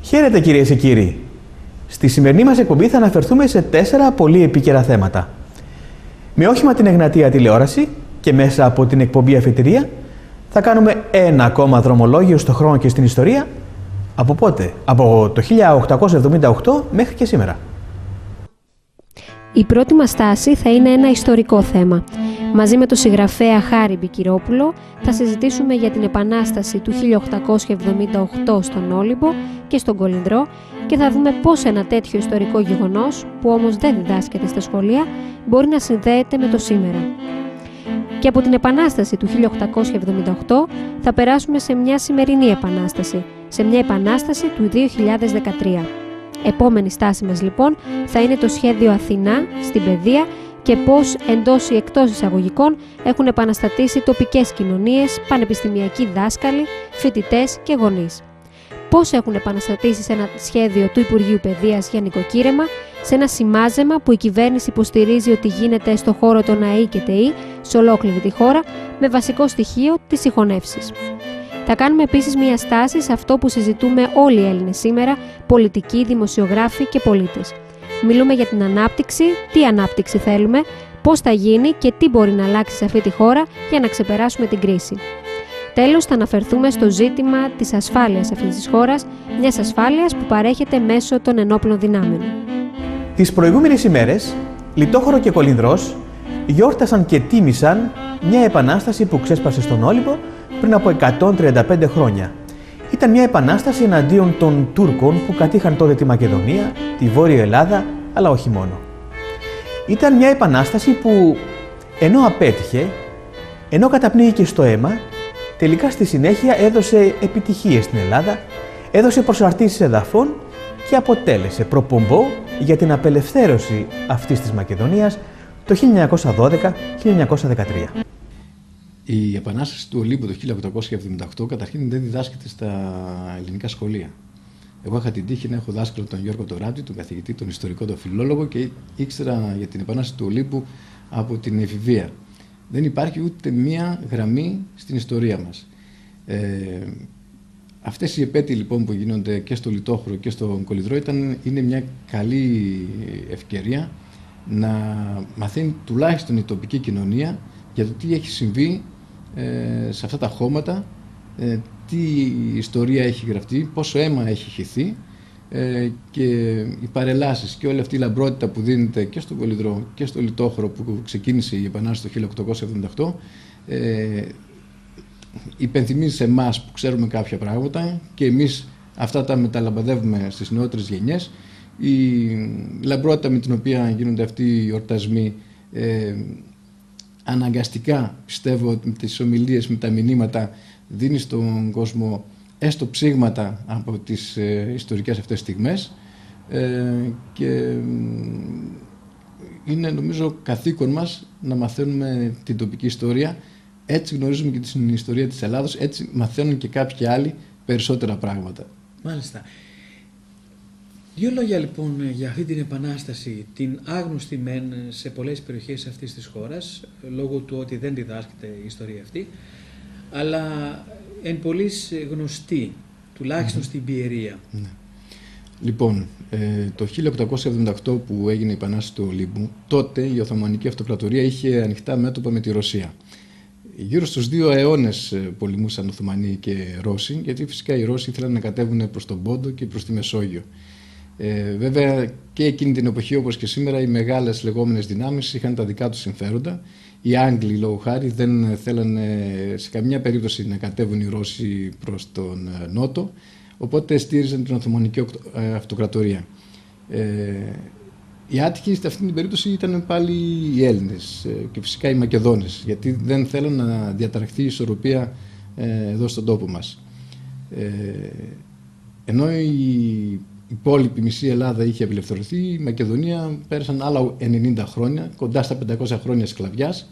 Χαίρετε κυρίες και κύριοι. Στη σημερινή μας εκπομπή θα αναφερθούμε σε 4 πολύ επίκαιρα θέματα. Με όχημα την Εγνατία τηλεόραση και μέσα από την εκπομπή Αφετηρία θα κάνουμε ένα ακόμα δρομολόγιο στο χρόνο και στην ιστορία. Από πότε? Από το 1878 μέχρι και σήμερα. Η πρώτη μας στάση θα είναι ένα ιστορικό θέμα. Μαζί με τον συγγραφέα Χάρη Μπικυρόπουλο θα συζητήσουμε για την Επανάσταση του 1878 στον Όλυμπο και στον Κολυνδρό και θα δούμε πώς ένα τέτοιο ιστορικό γεγονός, που όμως δεν διδάσκεται στα σχολεία, μπορεί να συνδέεται με το σήμερα. Και από την Επανάσταση του 1878 θα περάσουμε σε μια σημερινή επανάσταση, σε μια επανάσταση του 2013. Επόμενη στάση μας λοιπόν θα είναι το σχέδιο Αθηνά στην παιδεία και πώς εντός ή εκτός εισαγωγικών έχουν επαναστατήσει τοπικές κοινωνίες, πανεπιστημιακοί δάσκαλοι, φοιτητές και γονείς. Πώς έχουν επαναστατήσει σε ένα σχέδιο του Υπουργείου Παιδείας για νοικοκύρεμα, σε ένα σημάζεμα που η κυβέρνηση υποστηρίζει ότι γίνεται στο χώρο των ΑΕΗ και ΤΕΗ, σε ολόκληρη τη χώρα, με βασικό στοιχείο τις συγχωνεύσεις. Θα κάνουμε επίσης μια στάση σε αυτό που συζητούμε όλοι οι Έλληνες σήμερα, πολιτικοί, δημοσιογράφοι και πολίτες. Μιλούμε για την ανάπτυξη, τι ανάπτυξη θέλουμε, πώς θα γίνει και τι μπορεί να αλλάξει σε αυτή τη χώρα για να ξεπεράσουμε την κρίση. Τέλος, θα αναφερθούμε στο ζήτημα της ασφάλειας αυτής της χώρας, μιας ασφάλειας που παρέχεται μέσω των ενόπλων δυνάμεων. Τις προηγούμενες ημέρες, Λιτόχωρο και Κολυνδρός γιόρτασαν και τίμησαν μια επανάσταση που ξέσπασε στον Όλυμπο πριν από 135 χρόνια. Ήταν μια επανάσταση εναντίον των Τούρκων που κατήχαν τότε τη Μακεδονία, τη Βόρεια Ελλάδα, αλλά όχι μόνο. Ήταν μια επανάσταση που ενώ απέτυχε, ενώ καταπνίγηκε στο αίμα, τελικά στη συνέχεια έδωσε επιτυχίες στην Ελλάδα, έδωσε προσαρτήσεις εδαφών και αποτέλεσε προπομπό για την απελευθέρωση αυτής της Μακεδονίας το 1912-1913. Η Επανάσταση του Ολύμπου το 1878 καταρχήν δεν διδάσκεται στα ελληνικά σχολεία. Εγώ είχα την τύχη να έχω δάσκαλο τον Γιώργο Τωράτη, τον καθηγητή, τον ιστορικό, τον φιλόλογο, και ήξερα για την Επανάσταση του Ολύμπου από την εφηβεία. Δεν υπάρχει ούτε μία γραμμή στην ιστορία μας. Αυτές οι επέτειοι λοιπόν που γίνονται και στο Λιτόχωρο και στο Κολυνδρό είναι μια καλή ευκαιρία να μαθαίνει τουλάχιστον η τοπική κοινωνία για το τι έχει συμβεί σε αυτά τα χώματα, τι ιστορία έχει γραφτεί, πόσο αίμα έχει χυθεί και οι παρελάσεις και όλη αυτή η λαμπρότητα που δίνεται και στον Κολυνδρό και στο Λιτόχωρο που ξεκίνησε η Επανάσταση το 1878 υπενθυμίζει σε εμάς που ξέρουμε κάποια πράγματα και εμείς αυτά τα μεταλαμπαδεύουμε στις νεότερες γενιές. Η λαμπρότητα με την οποία γίνονται αυτοί οι εορτασμοί αναγκαστικά, πιστεύω, με τις ομιλίες, με τα μηνύματα, δίνει στον κόσμο έστω ψήγματα από τις ιστορικές αυτές στιγμές και είναι νομίζω καθήκον μας να μαθαίνουμε την τοπική ιστορία. Έτσι γνωρίζουμε και την ιστορία της Ελλάδος, έτσι μαθαίνουν και κάποιοι άλλοι περισσότερα πράγματα. Μάλιστα. Δύο λόγια λοιπόν για αυτή την επανάσταση, την άγνωστη μεν σε πολλές περιοχές αυτής της χώρας, λόγω του ότι δεν διδάσκεται η ιστορία αυτή, αλλά εν πολλοίς γνωστή, τουλάχιστον στην Πιερία. Ναι. Λοιπόν, το 1878 που έγινε η Επανάσταση του Ολύμπου, τότε η Οθωμανική Αυτοκρατορία είχε ανοιχτά μέτωπα με τη Ρωσία. Γύρω στους 2 αιώνες πολεμούσαν Οθωμανοί και Ρώσοι, γιατί φυσικά οι Ρώσοι ήθελαν να κατέβουν προς τον Πόντο και προς τη Μεσόγειο. Βέβαια και εκείνη την εποχή, όπως και σήμερα, οι μεγάλες λεγόμενες δυνάμεις είχαν τα δικά τους συμφέροντα. Οι Άγγλοι, λόγω χάρη, δεν θέλανε σε καμιά περίπτωση να κατέβουν οι Ρώσοι προς τον Νότο, οπότε στήριζαν την Οθωμανική Αυτοκρατορία. Οι άτυχοι σε αυτή την περίπτωση ήταν πάλι οι Έλληνες και φυσικά οι Μακεδόνες, γιατί δεν θέλουν να διαταραχθεί η ισορροπία εδώ στον τόπο μας. Ενώ η υπόλοιπη μισή Ελλάδα είχε απελευθερωθεί, η Μακεδονία πέρασαν άλλα 90 χρόνια, κοντά στα 500 χρόνια σκλαβιάς.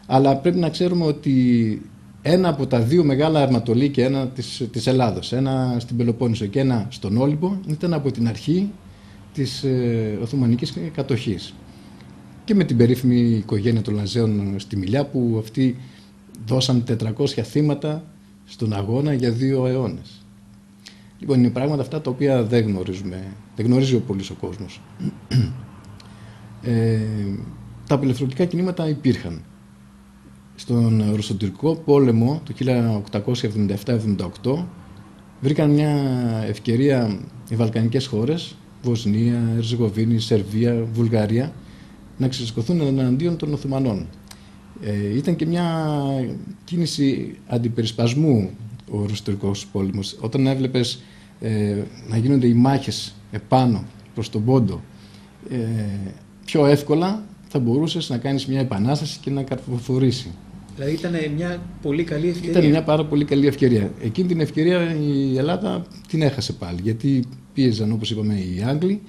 Αλλά πρέπει να ξέρουμε ότι ένα από τα δύο μεγάλα αρματολίκια, ένα της Ελλάδος, ένα στην Πελοπόννησο και ένα στον Όλυμπο, ήταν από την αρχή της Οθωμανικής κατοχής. Και με την περίφημη οικογένεια των Λαζαίων στη Μιλιά, που αυτοί δώσαν 400 θύματα στον αγώνα για 2 αιώνες. Λοιπόν, είναι πράγματα αυτά τα οποία δεν γνωρίζουμε, δεν γνωρίζει ο πολύς ο κόσμος. Τα απελευθερωτικά κινήματα υπήρχαν. Στον Ρωσοτουρκικό πόλεμο του 1877-78 βρήκαν μια ευκαιρία οι βαλκανικές χώρες, Βοσνία, Ερζεγοβίνη, Σερβία, Βουλγαρία, να ξεσηκωθούν εναντίον των Οθωμανών. Ήταν και μια κίνηση αντιπερισπασμού ο Ρωσοτουρκικός πόλεμος. Όταν έβλεπες να γίνονται οι μάχες επάνω προς τον Πόντο, πιο εύκολα θα μπορούσες να κάνεις μια επανάσταση και να καρποφορήσει. Δηλαδή ήταν μια πολύ καλή ευκαιρία. Ήταν μια πάρα πολύ καλή ευκαιρία. Εκείνη την ευκαιρία η Ελλάδα την έχασε πάλι, γιατί πίεζαν, όπως είπαμε, οι Άγγλοι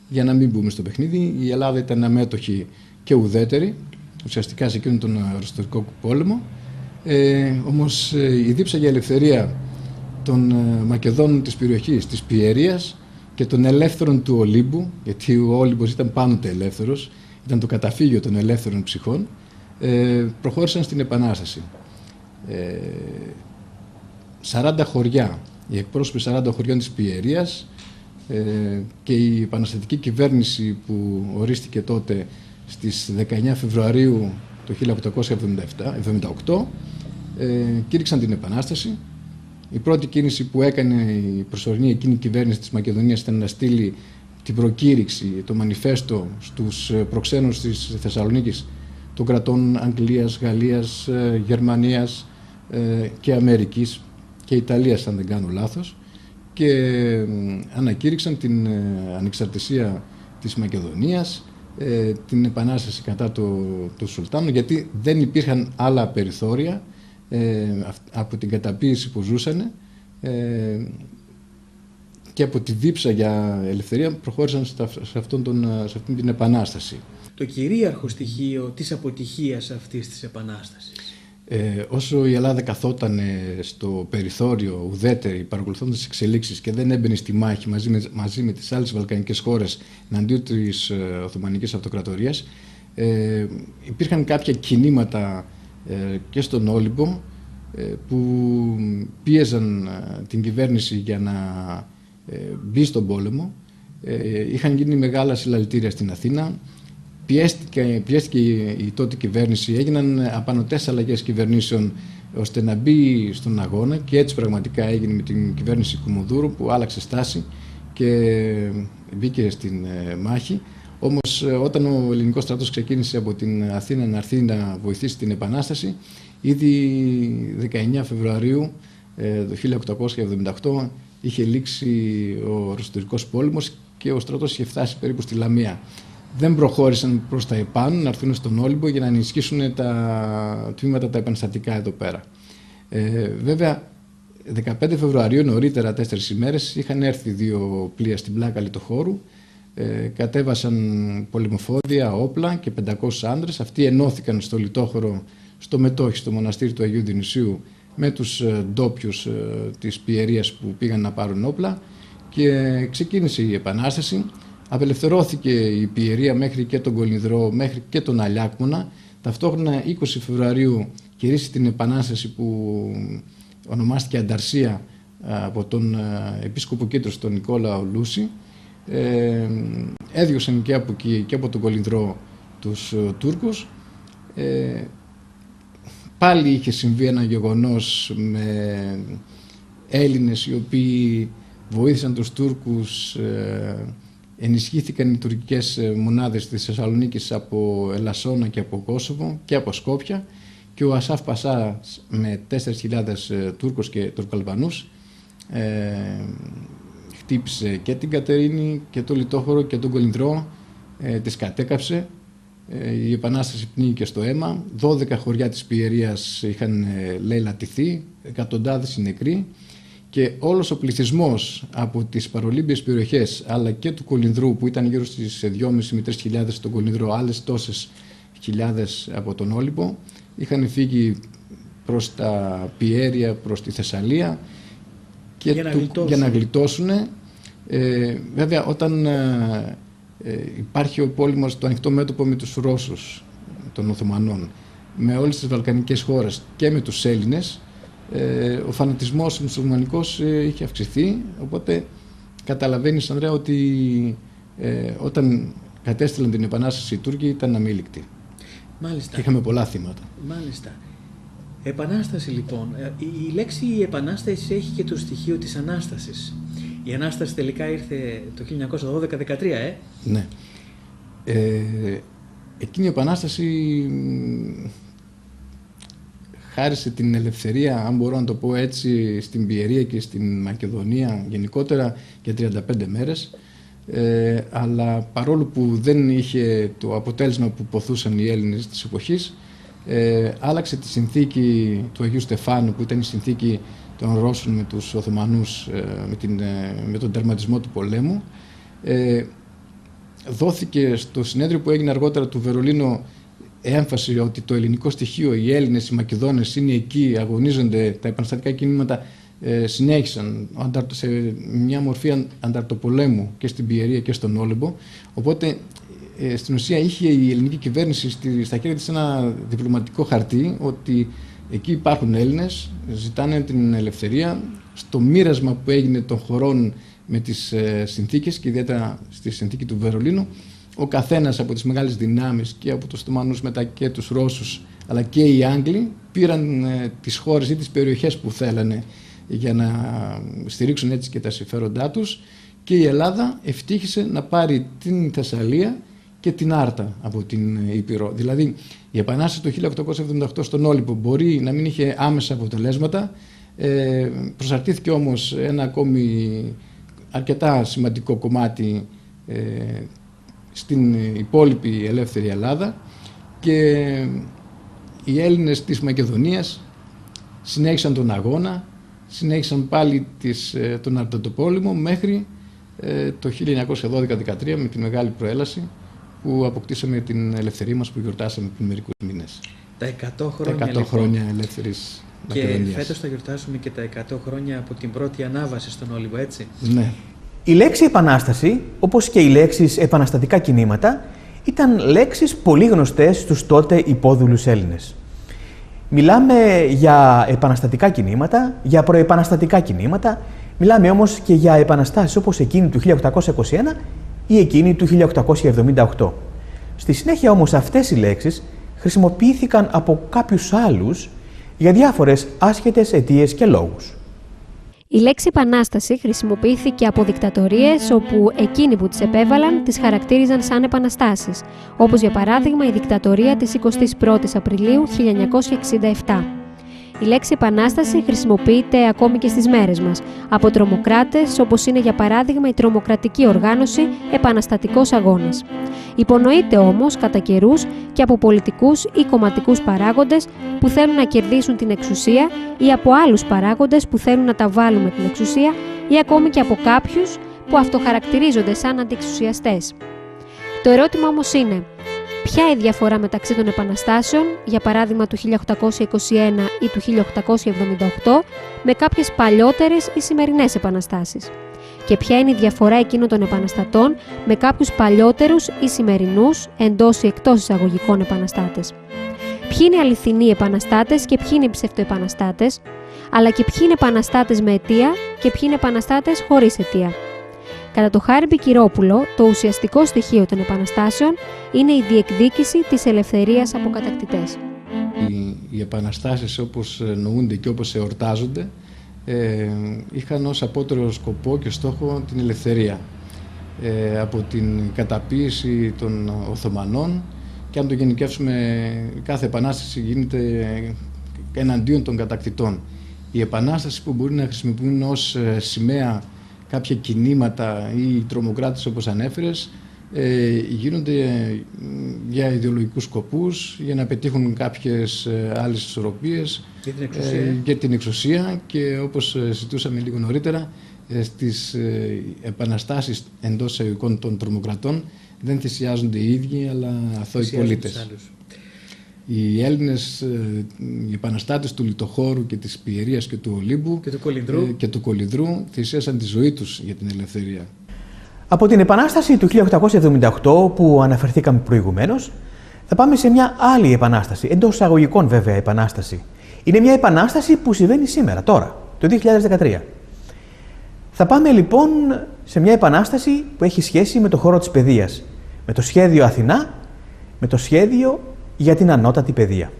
για να μην μπούμε στο παιχνίδι. Η Ελλάδα ήταν αμέτωχη και ουδέτερη, ουσιαστικά σε εκείνον τον Ρωσοτουρκικό πόλεμο. Όμως η δίψα για ελευθερία των Μακεδόνων της περιοχής, της Πιερίας και των ελεύθερων του Ολύμπου, γιατί ο Όλυμπος ήταν πάντοτε ελεύθερος, ήταν το καταφύγιο των ελεύθερων ψυχών, προχώρησαν στην Επανάσταση. 40 χωριά, οι εκπρόσωποι 40 χωριών της Πιερίας και η επαναστατική κυβέρνηση που ορίστηκε τότε στις 19 Φεβρουαρίου του 1878 κήρυξαν την Επανάσταση. Η πρώτη κίνηση που έκανε η προσωρινή εκείνη κυβέρνηση της Μακεδονίας ήταν να στείλει την προκήρυξη, το μανιφέστο στους προξένους της Θεσσαλονίκης των κρατών Αγγλίας, Γαλλίας, Γερμανίας και Αμερικής και Ιταλίας, αν δεν κάνω λάθος, και ανακήρυξαν την ανεξαρτησία της Μακεδονίας, την επανάσταση κατά του Σουλτάνου, γιατί δεν υπήρχαν άλλα περιθώρια από την καταπίεση που ζούσαν και από τη δίψα για ελευθερία προχώρησαν σε αυτήν την επανάσταση. Το κυρίαρχο στοιχείο της αποτυχίας αυτής της επανάστασης. Όσο η Ελλάδα καθόταν στο περιθώριο ουδέτερη, παρακολουθώντας τις εξελίξεις και δεν έμπαινε στη μάχη μαζί με τις άλλες βαλκανικές χώρες εναντίον της Οθωμανικής Αυτοκρατορίας, υπήρχαν κάποια κινήματα και στον Όλυμπο που πίεζαν την κυβέρνηση για να μπει στον πόλεμο. Είχαν γίνει μεγάλα συλλαλητήρια στην Αθήνα. Πιέστηκε η τότε κυβέρνηση, έγιναν απανωτές αλλαγές κυβερνήσεων ώστε να μπει στον αγώνα, και έτσι πραγματικά έγινε με την κυβέρνηση Κουμουνδούρου, που άλλαξε στάση και μπήκε στην μάχη. Όμως όταν ο ελληνικός στρατός ξεκίνησε από την Αθήνα να έρθει να βοηθήσει την Επανάσταση, ήδη 19 Φεβρουαρίου το 1878 είχε λήξει ο Ρωσοτουρκικός πόλεμος και ο στρατός είχε φτάσει περίπου στη Λαμία. Δεν προχώρησαν προς τα επάνω να έρθουν στον Όλυμπο για να ενισχύσουν τα τμήματα τα επαναστατικά εδώ πέρα. Βέβαια, 15 Φεβρουαρίου, νωρίτερα 4 ημέρες, είχαν έρθει 2 πλοία στην πλάκα Λιτοχώρου, κατέβασαν πολεμοφόδια, όπλα και 500 άντρες. Αυτοί ενώθηκαν στο Λιτόχωρο, στο μετόχι, στο μοναστήρι του Αγίου Δινησίου, με τους ντόπιους της Πιερίας που πήγαν να πάρουν όπλα, και ξεκίνησε η Επανάσταση. Απελευθερώθηκε η Πιερία μέχρι και τον Κολυνδρό, μέχρι και τον Αλιάκμονα. Ταυτόχρονα 20 Φεβρουαρίου κηρύσσει την Επανάσταση που ονομάστηκε Ανταρσία από τον επίσκοπο Κίτρος, τον Νικόλαο Λούση. Έδιωξαν και από εκεί και από τον Κολυνδρό τους Τούρκους. Πάλι είχε συμβεί ένα γεγονός με Έλληνες οι οποίοι βοήθησαν τους Τούρκους. Ενισχύθηκαν οι τουρκικές μονάδες της Θεσσαλονίκης από Ελασσόνα και από Κόσοβο και από Σκόπια, και ο Ασάφ Πασά με 4.000 Τούρκους και Τουρκαλβανούς χτύπησε και την Κατερίνη και το Λιτόχωρο και τον Κολυνδρό, τις κατέκαψε, η Επανάσταση πνίγηκε στο αίμα, 12 χωριά της Πιερίας είχαν λαιλατηθεί, εκατοντάδες οι νεκροί και όλος ο πληθυσμός από τις παρολίμπιες περιοχές αλλά και του Κολυνδρού, που ήταν γύρω στις 2.500 με 3.000 στον Κολυνδρό, άλλες τόσες χιλιάδες από τον Όλυμπο, είχαν φύγει προς τα Πιέρια, προς τη Θεσσαλία και για να γλιτώσουν. Βέβαια, όταν υπάρχει ο πόλεμος, το ανοιχτό μέτωπο με τους Ρώσους των Οθωμανών, με όλες τις βαλκανικές χώρες και με τους Έλληνες, ο φανατισμός μουσουλμανικός είχε αυξηθεί, οπότε καταλαβαίνεις, Ανδρέα, ότι όταν κατέστηλαν την Επανάσταση οι Τούρκοι ήταν αμήλικτοι. Μάλιστα. Και είχαμε πολλά θύματα. Μάλιστα. Επανάσταση λοιπόν. Η λέξη επανάσταση έχει και το στοιχείο της Ανάστασης. Η Ανάσταση τελικά ήρθε το 1912-13, Ναι. Εκείνη η Επανάσταση χάρισε την ελευθερία, αν μπορώ να το πω έτσι, στην Πιερία και στην Μακεδονία γενικότερα για 35 μέρες. Αλλά παρόλο που δεν είχε το αποτέλεσμα που ποθούσαν οι Έλληνες της εποχής, άλλαξε τη συνθήκη του Αγίου Στεφάνου, που ήταν η συνθήκη των Ρώσων με τους Οθωμανούς, με τον τερματισμό του πολέμου. Δόθηκε στο συνέδριο που έγινε αργότερα του Βερολίνου έμφαση ότι το ελληνικό στοιχείο, οι Έλληνες, οι Μακεδόνες είναι εκεί, αγωνίζονται, τα επαναστατικά κινήματα συνέχισαν σε μια μορφή ανταρτοπολέμου και στην Πιερία και στον Όλυμπο. Οπότε στην ουσία είχε η ελληνική κυβέρνηση στα χέρια της ένα διπλωματικό χαρτί ότι εκεί υπάρχουν Έλληνες, ζητάνε την ελευθερία. Στο μοίρασμα που έγινε των χωρών με τις συνθήκες και ιδιαίτερα στη συνθήκη του Βερολίνου, ο καθένας από τις μεγάλες δυνάμεις και από τους Οθωμανούς μετά και τους Ρώσους αλλά και οι Άγγλοι πήραν τις χώρες ή τις περιοχές που θέλανε για να στηρίξουν έτσι και τα συμφέροντά τους, και η Ελλάδα ευτύχησε να πάρει την Θεσσαλία και την Άρτα από την Ήπειρο. Δηλαδή η Επανάσταση του 1878 στον Όλυμπο μπορεί να μην είχε άμεσα αποτελέσματα, προσαρτήθηκε όμως ένα ακόμη αρκετά σημαντικό κομμάτι στην υπόλοιπη ελεύθερη Ελλάδα, και οι Έλληνες της Μακεδονίας συνέχισαν τον αγώνα, συνέχισαν πάλι τον Αρτατοπόλεμο μέχρι το 1912-13 με τη Μεγάλη Προέλαση, που αποκτήσαμε την ελευθερία μας, που γιορτάσαμε πριν μερικούς μήνες. Τα 100 χρόνια, τα 100 χρόνια ελεύθερης Μακεδονίας. Και φέτος θα γιορτάσουμε και τα 100 χρόνια από την πρώτη ανάβαση στον Όλυμπο, έτσι. Ναι. Η λέξη επανάσταση, όπως και οι λέξεις επαναστατικά κινήματα, ήταν λέξεις πολύ γνωστές στους τότε υπόδουλους Έλληνες. Μιλάμε για επαναστατικά κινήματα, για προεπαναστατικά κινήματα, μιλάμε όμως και για επαναστάσεις όπως εκείνη του 1821 ή εκείνη του 1878. Στη συνέχεια όμως αυτές οι λέξεις χρησιμοποιήθηκαν από κάποιους άλλους για διάφορες άσχετες αιτίες και λόγους. Η λέξη επανάσταση χρησιμοποιήθηκε από δικτατορίες όπου εκείνοι που τις επέβαλαν τις χαρακτήριζαν σαν επαναστάσεις, όπως για παράδειγμα η δικτατορία της 21ης Απριλίου 1967. Η λέξη επανάσταση χρησιμοποιείται ακόμη και στις μέρες μας από τρομοκράτες, όπως είναι για παράδειγμα η τρομοκρατική οργάνωση Επαναστατικός Αγώνας. Υπονοείται όμως κατά καιρούς και από πολιτικούς ή κομματικούς παράγοντες που θέλουν να κερδίσουν την εξουσία, ή από άλλους παράγοντες που θέλουν να τα βάλουν με την εξουσία, ή ακόμη και από κάποιους που αυτοχαρακτηρίζονται σαν αντιεξουσιαστές. Το ερώτημα όμως είναι, ποια είναι η διαφορά μεταξύ των επαναστάσεων, για παράδειγμα του 1821 ή του 1878, με κάποιες παλιότερες ή σημερινές επαναστάσεις? Και ποια είναι η διαφορά εκείνων των επαναστατών με κάποιους παλιότερους ή σημερινούς, εντός ή εκτός εισαγωγικών, επαναστάτες? Ποιοι είναι οι αληθινοί επαναστάτες και ποιοι είναι οι ψευτοεπαναστάτες, αλλά και ποιοι είναι επαναστάτες με αιτία και ποιοι είναι επαναστάτες χωρίς αιτία? Κατά το Χάρη Κυρόπουλο, το ουσιαστικό στοιχείο των επαναστάσεων είναι η διεκδίκηση της ελευθερίας από κατακτητές. Οι επαναστάσεις όπως νοούνται και όπως εορτάζονται είχαν ως απότερο σκοπό και στόχο την ελευθερία από την καταποίηση των Οθωμανών, και αν το γενικεύσουμε, κάθε επανάσταση γίνεται εναντίον των κατακτητών. Η επανάσταση που μπορεί να χρησιμοποιούν ως σημαία κάποια κινήματα ή οι τρομοκράτες όπως ανέφερες, γίνονται για ιδεολογικούς σκοπούς, για να πετύχουν κάποιες άλλες ισορροπίες για την εξουσία και όπως συζητούσαμε λίγο νωρίτερα, στις επαναστάσεις εντός εισαγωγικών των τρομοκρατών δεν θυσιάζονται οι ίδιοι αλλά αθώοι πολίτες. Οι Έλληνες, οι επαναστάτες του Λιτοχώρου και της Πιερίας και του Ολύμπου και του Κολυνδρού θυσίασαν τη ζωή τους για την ελευθερία. Από την Επανάσταση του 1878 που αναφερθήκαμε προηγουμένως, θα πάμε σε μια άλλη επανάσταση, εντός εισαγωγικών βέβαια επανάσταση. Είναι μια επανάσταση που συμβαίνει σήμερα, τώρα, το 2013. Θα πάμε λοιπόν σε μια επανάσταση που έχει σχέση με το χώρο της παιδείας, με το σχέδιο Αθηνά, με το σχέδιο για την ανώτατη παιδεία.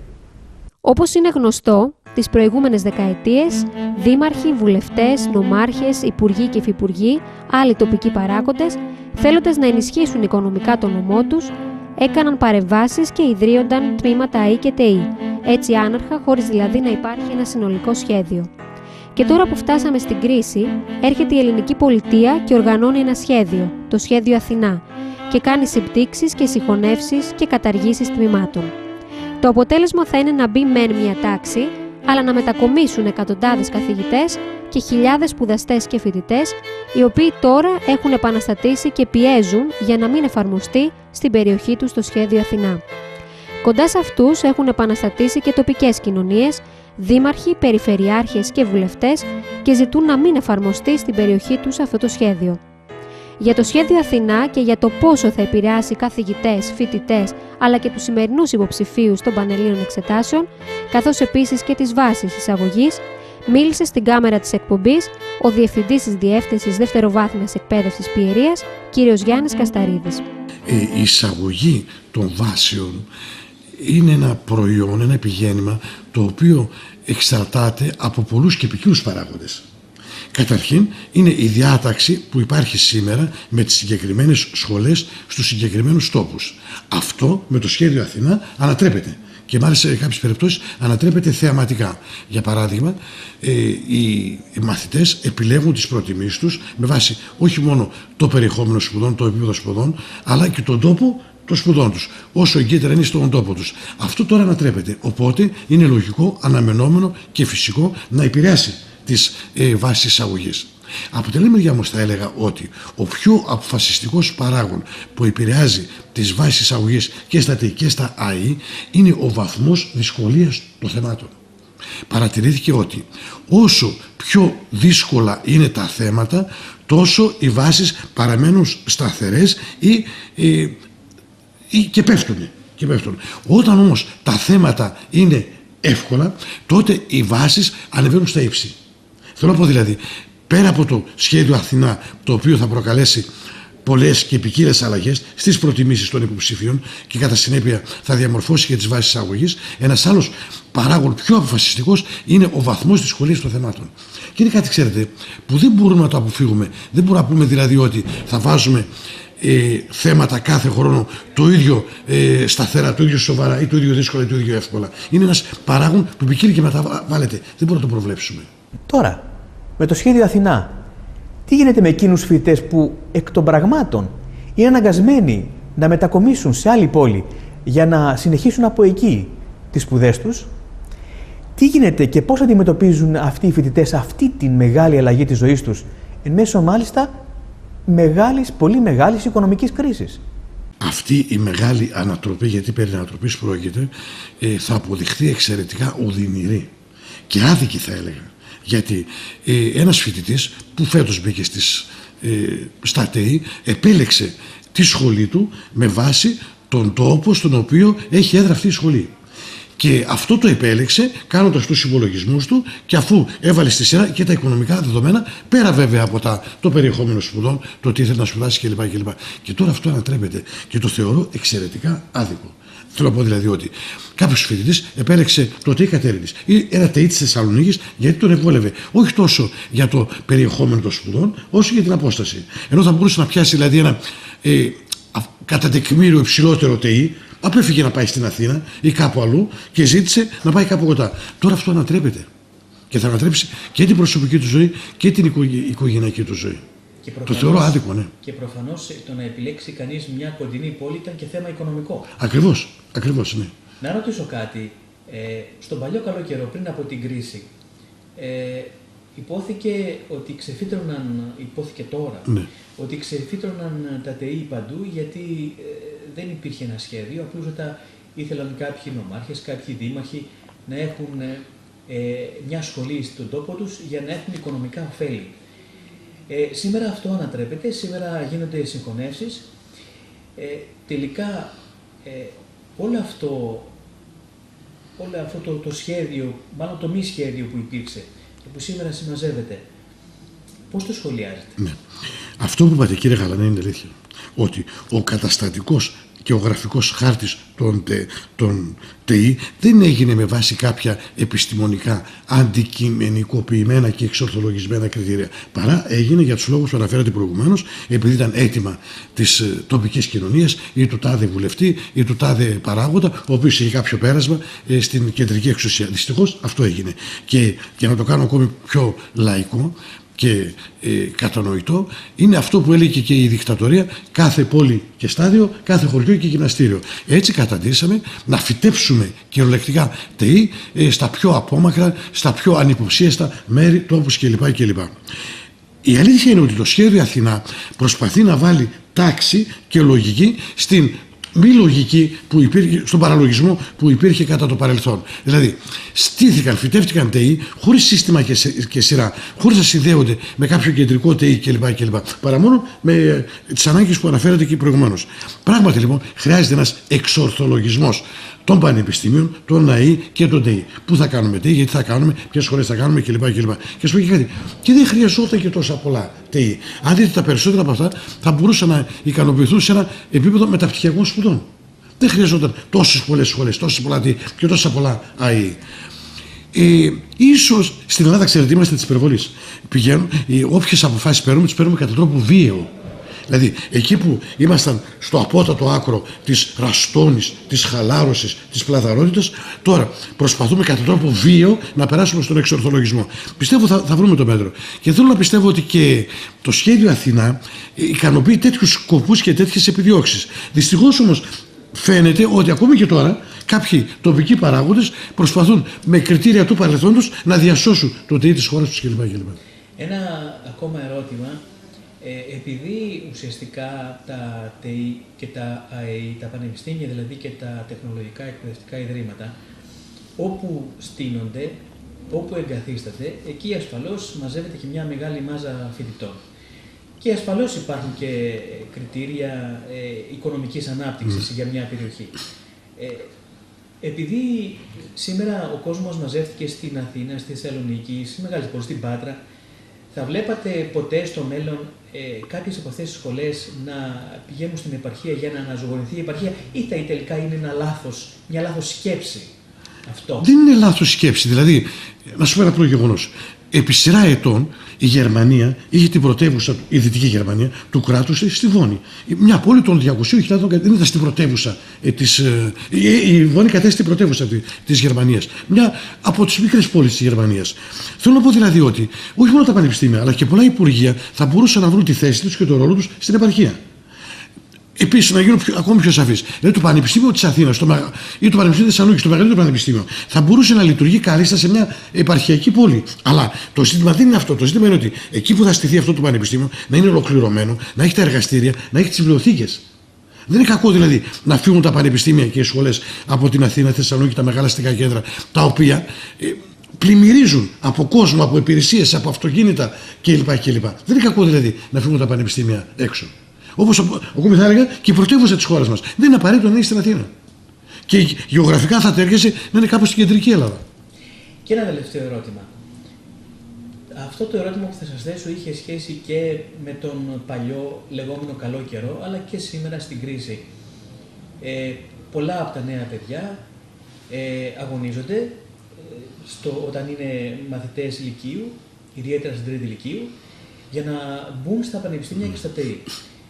Όπως είναι γνωστό, τις προηγούμενες δεκαετίες, δήμαρχοι, βουλευτές, νομάρχες, υπουργοί και υφυπουργοί, άλλοι τοπικοί παράγοντες, θέλοντας να ενισχύσουν οικονομικά το νομό τους, έκαναν παρεμβάσεις και ιδρύονταν τμήματα ΑΕ και ΤΕΗ, έτσι άναρχα, χωρίς δηλαδή να υπάρχει ένα συνολικό σχέδιο. Και τώρα που φτάσαμε στην κρίση, έρχεται η ελληνική πολιτεία και οργανώνει ένα σχέδιο, το σχέδιο Αθηνά, και κάνει συμπτύξεις και συγχωνεύσεις και καταργήσεις τμήματων. Το αποτέλεσμα θα είναι να μπει μεν μια τάξη, αλλά να μετακομίσουν εκατοντάδες καθηγητές και χιλιάδες σπουδαστές και φοιτητές, οι οποίοι τώρα έχουν επαναστατήσει και πιέζουν για να μην εφαρμοστεί στην περιοχή τους το σχέδιο Αθηνά. Κοντά σε αυτούς έχουν επαναστατήσει και τοπικές κοινωνίες, δήμαρχοι, περιφερειάρχες και βουλευτές και ζητούν να μην εφαρμοστεί στην περιοχή τους αυτό το σχέδιο. Για το σχέδιο Αθηνά και για το πόσο θα επηρεάσει καθηγητές, φοιτητές αλλά και τους σημερινούς υποψηφίους των πανελλήνων εξετάσεων, καθώς επίσης και τις βάσεις εισαγωγής, μίλησε στην κάμερα της εκπομπής ο Διευθυντής της Διεύθυνσης Δευτεροβάθμιας Εκπαίδευσης Πιερίας, κ. Γιάννης Κασταρίδης. Η εισαγωγή των βάσεων είναι ένα προϊόν, ένα επιγέννημα το οποίο εξαρτάται από πολλούς και ποικίλους παράγοντες. Καταρχήν είναι η διάταξη που υπάρχει σήμερα με τις συγκεκριμένες σχολές στους συγκεκριμένους τόπους. Αυτό με το σχέδιο Αθηνά ανατρέπεται και μάλιστα σε κάποιες περιπτώσεις ανατρέπεται θεαματικά. Για παράδειγμα, οι μαθητές επιλέγουν τις προτιμήσεις τους με βάση όχι μόνο το περιεχόμενο σπουδών, το επίπεδο σπουδών, αλλά και τον τόπο των σπουδών τους, όσο εγκύτερα είναι στον τόπο τους. Αυτό τώρα ανατρέπεται, οπότε είναι λογικό, αναμενόμενο και φυσικό να επηρεάσει τις βάσεις εισαγωγής. Από την άλλη μεριά όμως θα έλεγα ότι ο πιο αποφασιστικός παράγων που επηρεάζει τις βάσεις εισαγωγής και στα ΤΕΗ και στα ΑΕΗ είναι ο βαθμός δυσκολίας των θεμάτων. Παρατηρήθηκε ότι όσο πιο δύσκολα είναι τα θέματα, τόσο οι βάσεις παραμένουν σταθερές και πέφτουν. Όταν όμως τα θέματα είναι εύκολα, τότε οι βάσεις ανεβαίνουν στα ύψη. Θέλω να πω δηλαδή, πέρα από το σχέδιο Αθηνά, το οποίο θα προκαλέσει πολλές και ποικίλες αλλαγές στις προτιμήσεις των υποψηφίων και κατά συνέπεια θα διαμορφώσει και τις βάσεις εισαγωγής, ένας άλλος παράγων πιο αποφασιστικός είναι ο βαθμός δυσκολίας των θεμάτων. Και είναι κάτι, ξέρετε, που δεν μπορούμε να το αποφύγουμε. Δεν μπορούμε να πούμε δηλαδή ότι θα βάζουμε θέματα κάθε χρόνο το ίδιο σταθερά, το ίδιο σοβαρά ή το ίδιο δύσκολα ή το ίδιο εύκολα. Είναι ένας παράγων που ποικίλει και μεταβάλλεται. Δεν μπορούμε να το προβλέψουμε. Τώρα, με το σχέδιο Αθηνά, τι γίνεται με εκείνους φοιτητές που εκ των πραγμάτων είναι αναγκασμένοι να μετακομίσουν σε άλλη πόλη για να συνεχίσουν από εκεί τις σπουδές τους? Τι γίνεται και πώς αντιμετωπίζουν αυτοί οι φοιτητές αυτή τη μεγάλη αλλαγή της ζωής τους, εν μέσω μάλιστα πολύ μεγάλης οικονομικής κρίσης? Αυτή η μεγάλη ανατροπή, γιατί περί ανατροπής πρόκειται, θα αποδειχθεί εξαιρετικά οδυνηρή και άδικη, θα έλεγα. Γιατί ένας φοιτητής που φέτος μπήκε στα ΤΕΗ επέλεξε τη σχολή του με βάση τον τόπο στον οποίο έχει έδρα αυτή η σχολή. Και αυτό το επέλεξε κάνοντας τους υπολογισμούς του και αφού έβαλε στη σειρά και τα οικονομικά δεδομένα, πέρα βέβαια από το περιεχόμενο σπουδών, το τι ήθελε να σπουδάσει κλπ. Και τώρα αυτό ανατρέπεται και το θεωρώ εξαιρετικά άδικο. Θέλω να πω δηλαδή ότι κάποιος φοιτητής επέλεξε το ΤΕΗ Κατέρινης ή ένα ΤΕΗ της Θεσσαλονίκης γιατί τον ευόλευε όχι τόσο για το περιεχόμενο των σπουδών, όσο για την απόσταση. Ενώ θα μπορούσε να πιάσει δηλαδή ένα κατά τεκμήριο υψηλότερο ΤΕΗ, απέφυγε να πάει στην Αθήνα ή κάπου αλλού και ζήτησε να πάει κάπου κοντά. Τώρα αυτό ανατρέπεται και θα ανατρέψει και την προσωπική του ζωή και την οικογενειακή του ζωή. Το θεωρώ άδικο, ναι. Και προφανώς το να επιλέξει κανείς μια κοντινή πόλη ήταν και θέμα οικονομικό. Ακριβώς, ναι. Να ρωτήσω κάτι. Στον παλιό καλό καιρό, πριν από την κρίση, υπόθηκε ότι υπόθηκε τώρα, Ναι. ότι ξεφύτρωναν τα ΤΕΗ παντού γιατί δεν υπήρχε ένα σχέδιο, απλούστατα ήθελαν κάποιοι νομάρχες, κάποιοι δήμαρχοι να έχουν μια σχολή στον τόπο τους για να έχουν οικονομικά ωφέλη. Σήμερα αυτό ανατρέπεται, σήμερα γίνονται συγχωνεύσεις. Τελικά όλο αυτό το σχέδιο, μάλλον το μη σχέδιο που υπήρξε και που σήμερα συμμαζεύεται, πώς το σχολιάζετε? Ναι. Αυτό που είπατε, κύριε Γαλανέ, είναι αλήθεια. Ότι ο καταστατικός και ο γραφικός χάρτης των ΤΕΗ δεν έγινε με βάση κάποια επιστημονικά αντικειμενικοποιημένα και εξορθολογισμένα κριτήρια. Παρά έγινε για τους λόγους που αναφέρατε προηγουμένως, επειδή ήταν αίτημα της τοπικής κοινωνίας ή του τάδε βουλευτή ή του τάδε παράγοντα, ο οποίος είχε κάποιο πέρασμα στην κεντρική εξουσία. Δυστυχώς αυτό έγινε. Και να το κάνω ακόμη πιο λαϊκό και κατανοητό, είναι αυτό που έλεγε και η δικτατορία: κάθε πόλη και στάδιο, κάθε χωριό και γυμναστήριο. Έτσι καταντήσαμε να φυτέψουμε κυριολεκτικά ΤΕΗ στα πιο απόμακρα, στα πιο ανυποψίαστα μέρη, τόπους κλπ. Η αλήθεια είναι ότι το σχέδιο Αθηνά προσπαθεί να βάλει τάξη και λογική στην μη λογική που υπήρχε, στον παραλογισμό που υπήρχε κατά το παρελθόν. Δηλαδή, φυτεύτηκαν ΤΕΗ χωρίς σύστημα και σειρά, χωρίς να συνδέονται με κάποιο κεντρικό ΤΕΗ κλπ. Παρά μόνο με τις ανάγκες που αναφέρατε και προηγουμένως. Πράγματι, λοιπόν, χρειάζεται ένας εξορθολογισμός των πανεπιστήμιων, των ΝΑΗ και των ΤΕΗ. Πού θα κάνουμε ΤΕΗ, γιατί θα κάνουμε, ποιες σχολές θα κάνουμε κλπ. Και σου πω και κάτι. Και δεν χρειαζόταν και τόσα πολλά ΤΕΗ. Αν δείτε, τα περισσότερα από αυτά θα μπορούσαν να ικανοποιηθούν σε ένα επίπεδο μεταπτυχιακών σπουδών. Δεν χρειαζόταν τόσες πολλές σχολές, τόσες πολλά ΤΕΗ και τόσα πολλά ΑΕΗ. Ίσως στην Ελλάδα, ξέρετε, είμαστε της υπερβολής. Όποιες αποφάσεις παίρνουμε, τις παίρνουμε κατά τρόπο βίαιο. Δηλαδή, εκεί που ήμασταν στο απότατο άκρο της ραστόνης, της χαλάρωσης, της πλαδαρότητας, τώρα προσπαθούμε κατά τρόπο βίαιο να περάσουμε στον εξορθολογισμό. Πιστεύω θα βρούμε το μέτρο. Και θέλω να πιστεύω ότι και το σχέδιο Αθηνά ικανοποιεί τέτοιους σκοπούς και τέτοιες επιδιώξεις. Δυστυχώς όμως φαίνεται ότι ακόμη και τώρα κάποιοι τοπικοί παράγοντες προσπαθούν με κριτήρια του παρελθόντος να διασώσουν το ΤΕΗ της χώρας τους κλπ. Ένα ακόμα ερώτημα. Επειδή ουσιαστικά τα ΤΕΗ και τα ΑΕΗ, τα πανεπιστήμια δηλαδή και τα τεχνολογικά εκπαιδευτικά ιδρύματα, όπου στείνονται, όπου εγκαθίσταται, εκεί ασφαλώς μαζεύεται και μια μεγάλη μάζα φοιτητών. Και ασφαλώς υπάρχουν και κριτήρια οικονομικής ανάπτυξης για μια περιοχή. Επειδή σήμερα ο κόσμος μαζεύτηκε στην Αθήνα, στη Θεσσαλονίκη, στις μεγάλες πόλεις, στην Πάτρα, θα βλέπατε ποτέ στο μέλλον κάποιες από αυτές τις σχολές να πηγαίνουν στην επαρχία για να αναζωογονηθεί η επαρχία, ή τελικά είναι μια λάθος σκέψη αυτό? Δεν είναι λάθος σκέψη. Δηλαδή, να σου πω ένα πρώτο γεγονός. Επί σειρά ετών η Γερμανία είχε την πρωτεύουσα, η Δυτική Γερμανία, του κράτους στη Βόνη. Μια πόλη των 200.000 δεν ήταν στην πρωτεύουσα η Βόνη κατέστη την πρωτεύουσα της Γερμανίας. Μια από τις μικρές πόλεις της Γερμανίας. Θέλω να πω δηλαδή ότι όχι μόνο τα πανεπιστήμια, αλλά και πολλά υπουργεία θα μπορούσαν να βρουν τη θέση τους και τον ρόλο τους στην επαρχία. Επίσης, να γίνω ακόμη πιο σαφής. Δηλαδή, το Πανεπιστήμιο της Αθήνας ή το Πανεπιστήμιο της Θεσσαλονίκης, το μεγαλύτερο πανεπιστήμιο, θα μπορούσε να λειτουργεί καλύτερα σε μια επαρχιακή πόλη. Αλλά το ζήτημα δεν είναι αυτό. Το ζήτημα είναι ότι εκεί που θα στηθεί αυτό το πανεπιστήμιο να είναι ολοκληρωμένο, να έχει τα εργαστήρια, να έχει τις βιβλιοθήκες. Δεν είναι κακό δηλαδή να φύγουν τα πανεπιστήμια και οι σχολές από την Αθήνα, τη Θεσσαλονίκη, τα μεγάλα αστικά κέντρα, τα οποία πλημμυρίζουν από κόσμο, από υπηρεσίες, από αυτοκίνητα κλπ. Δεν είναι κακό δηλαδή να φύγουν τα πανεπιστήμια έξω. Όπως ακόμη θα έλεγα και η πρωτεύουσα της χώρας μας. Δεν είναι απαραίτητο να είναι στην Αθήνα. Και γεωγραφικά θα τέριαζε να είναι κάπου στην κεντρική Ελλάδα. Και ένα τελευταίο ερώτημα. Αυτό το ερώτημα που θα σας θέσω είχε σχέση και με τον παλιό λεγόμενο καλό καιρό, αλλά και σήμερα στην κρίση. Πολλά από τα νέα παιδιά αγωνίζονται όταν είναι μαθητές λυκείου, ιδιαίτερα στην τρίτη λυκείου, για να μπουν στα πανεπιστήμια και στα ΤΕΗ.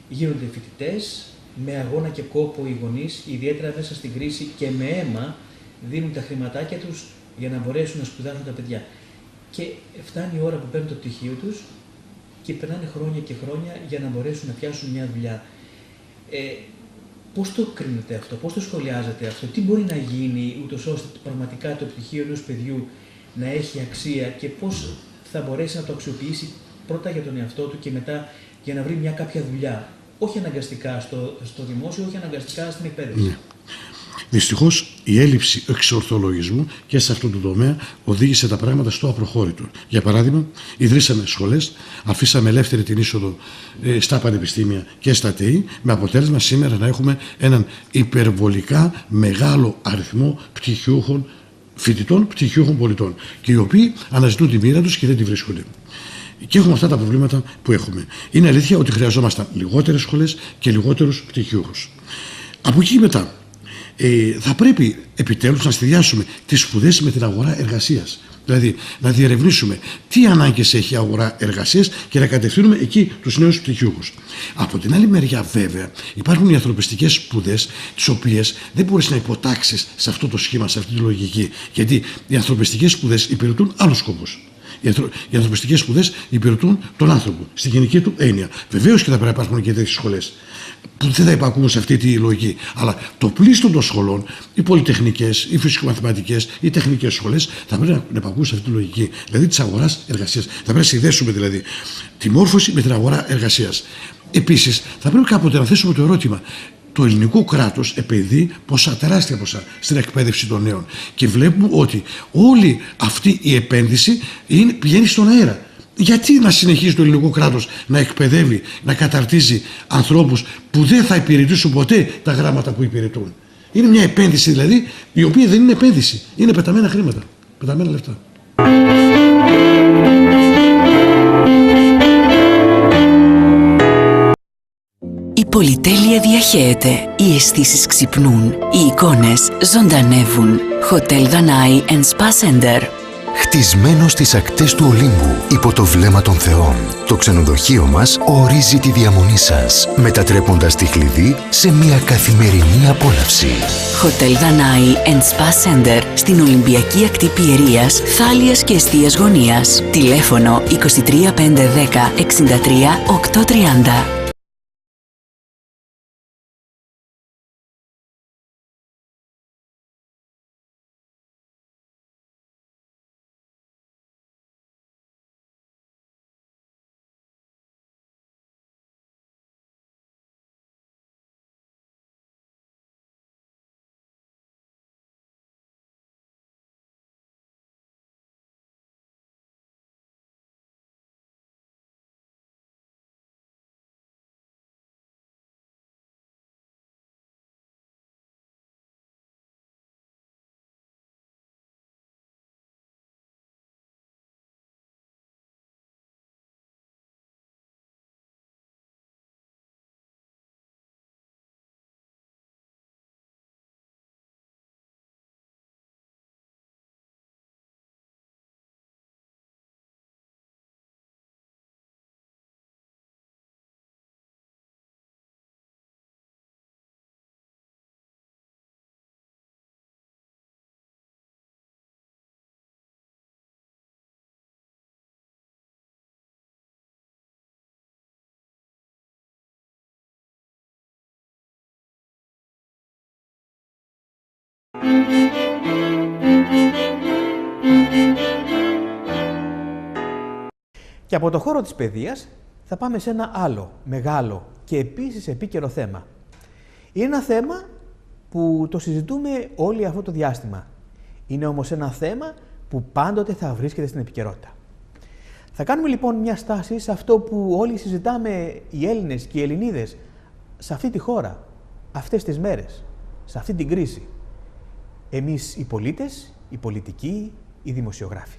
Γίνονται φοιτητές, με αγώνα και κόπο οι γονείς, ιδιαίτερα μέσα στην κρίση, και με αίμα δίνουν τα χρηματάκια τους για να μπορέσουν να σπουδάσουν τα παιδιά. Και φτάνει η ώρα που παίρνουν το πτυχίο τους και περνάνε χρόνια και χρόνια για να μπορέσουν να πιάσουν μια δουλειά. Πώς το κρίνετε αυτό, πώς το σχολιάζετε αυτό, τι μπορεί να γίνει ούτως ώστε πραγματικά το πτυχίο ενός παιδιού να έχει αξία και πώς θα μπορέσει να το αξιοποιήσει πρώτα για τον εαυτό του και μετά για να βρει μια κάποια δουλειά. Όχι αναγκαστικά στο δημόσιο, όχι αναγκαστικά στην εκπαίδευση. Ναι. Δυστυχώς η έλλειψη εξορθολογισμού και σε αυτό το τομέα οδήγησε τα πράγματα στο απροχώρητο. Για παράδειγμα, ιδρύσαμε σχολές, αφήσαμε ελεύθερη την είσοδο στα πανεπιστήμια και στα ΤΕΗ, με αποτέλεσμα σήμερα να έχουμε έναν υπερβολικά μεγάλο αριθμό πτυχιούχων φοιτητών, πτυχιούχων πολιτών, και οι οποίοι αναζητούν τη μοίρα τους και δεν τη βρίσκονται. Και έχουμε αυτά τα προβλήματα που έχουμε. Είναι αλήθεια ότι χρειαζόμασταν λιγότερες σχολές και λιγότερους πτυχιούχους. Από εκεί μετά, θα πρέπει επιτέλους να συνδυάσουμε τις σπουδές με την αγορά εργασίας. Δηλαδή να διερευνήσουμε τι ανάγκες έχει η αγορά εργασίας και να κατευθύνουμε εκεί τους νέους πτυχιούχους. Από την άλλη μεριά, βέβαια, υπάρχουν οι ανθρωπιστικές σπουδές, τις οποίες δεν μπορείς να υποτάξεις σε αυτό το σχήμα, σε αυτή τη λογική. Γιατί οι ανθρωπιστικές σπουδές υπηρετούν άλλους σκοπούς. Οι ανθρωπιστικές σπουδές υπηρετούν τον άνθρωπο στη γενική του έννοια. Βεβαίως και θα πρέπει να υπάρχουν και τέτοιες σχολές που δεν θα υπακούν σε αυτή τη λογική. Αλλά το πλείστον των σχολών, οι πολυτεχνικές, οι φυσικομαθηματικές, οι τεχνικές σχολές, θα πρέπει να υπακούν σε αυτή τη λογική. Δηλαδή της αγοράς εργασίας. Θα πρέπει να συνδέσουμε δηλαδή τη μόρφωση με την αγορά εργασίας. Επίσης, θα πρέπει κάποτε να θέσουμε το ερώτημα. Το ελληνικό κράτος επενδύει τεράστια ποσά στην εκπαίδευση των νέων. Και βλέπουμε ότι όλη αυτή η επένδυση πηγαίνει στον αέρα. Γιατί να συνεχίζει το ελληνικό κράτος να εκπαιδεύει, να καταρτίζει ανθρώπους που δεν θα υπηρετήσουν ποτέ τα γράμματα που υπηρετούν? Είναι μια επένδυση δηλαδή, η οποία δεν είναι επένδυση. Είναι πεταμένα χρήματα, πεταμένα λεφτά. Η πολυτέλεια διαχέεται, οι αισθήσεις ξυπνούν, οι εικόνες ζωντανεύουν. Hotel Danai and Spa Center. Χτισμένο στις ακτές του Ολύμπου, υπό το βλέμμα των θεών, το ξενοδοχείο μας ορίζει τη διαμονή σας, μετατρέποντας τη Χλιδή σε μια καθημερινή απόλαυση. Hotel Danai and Spa Center, στην Ολυμπιακή Ακτή Πιερίας, Θάλιας και Εστίας Γωνίας. Τηλέφωνο 23 510 63 830. Και από το χώρο της παιδείας θα πάμε σε ένα άλλο μεγάλο και επίσης επίκαιρο θέμα. Είναι ένα θέμα που το συζητούμε όλοι αυτό το διάστημα. Είναι όμως ένα θέμα που πάντοτε θα βρίσκεται στην επικαιρότητα. Θα κάνουμε λοιπόν μια στάση σε αυτό που όλοι συζητάμε οι Έλληνες και οι Ελληνίδες σε αυτή τη χώρα, αυτές τις μέρες, σε αυτή την κρίση. Εμείς οι πολίτες, οι πολιτικοί, οι δημοσιογράφοι.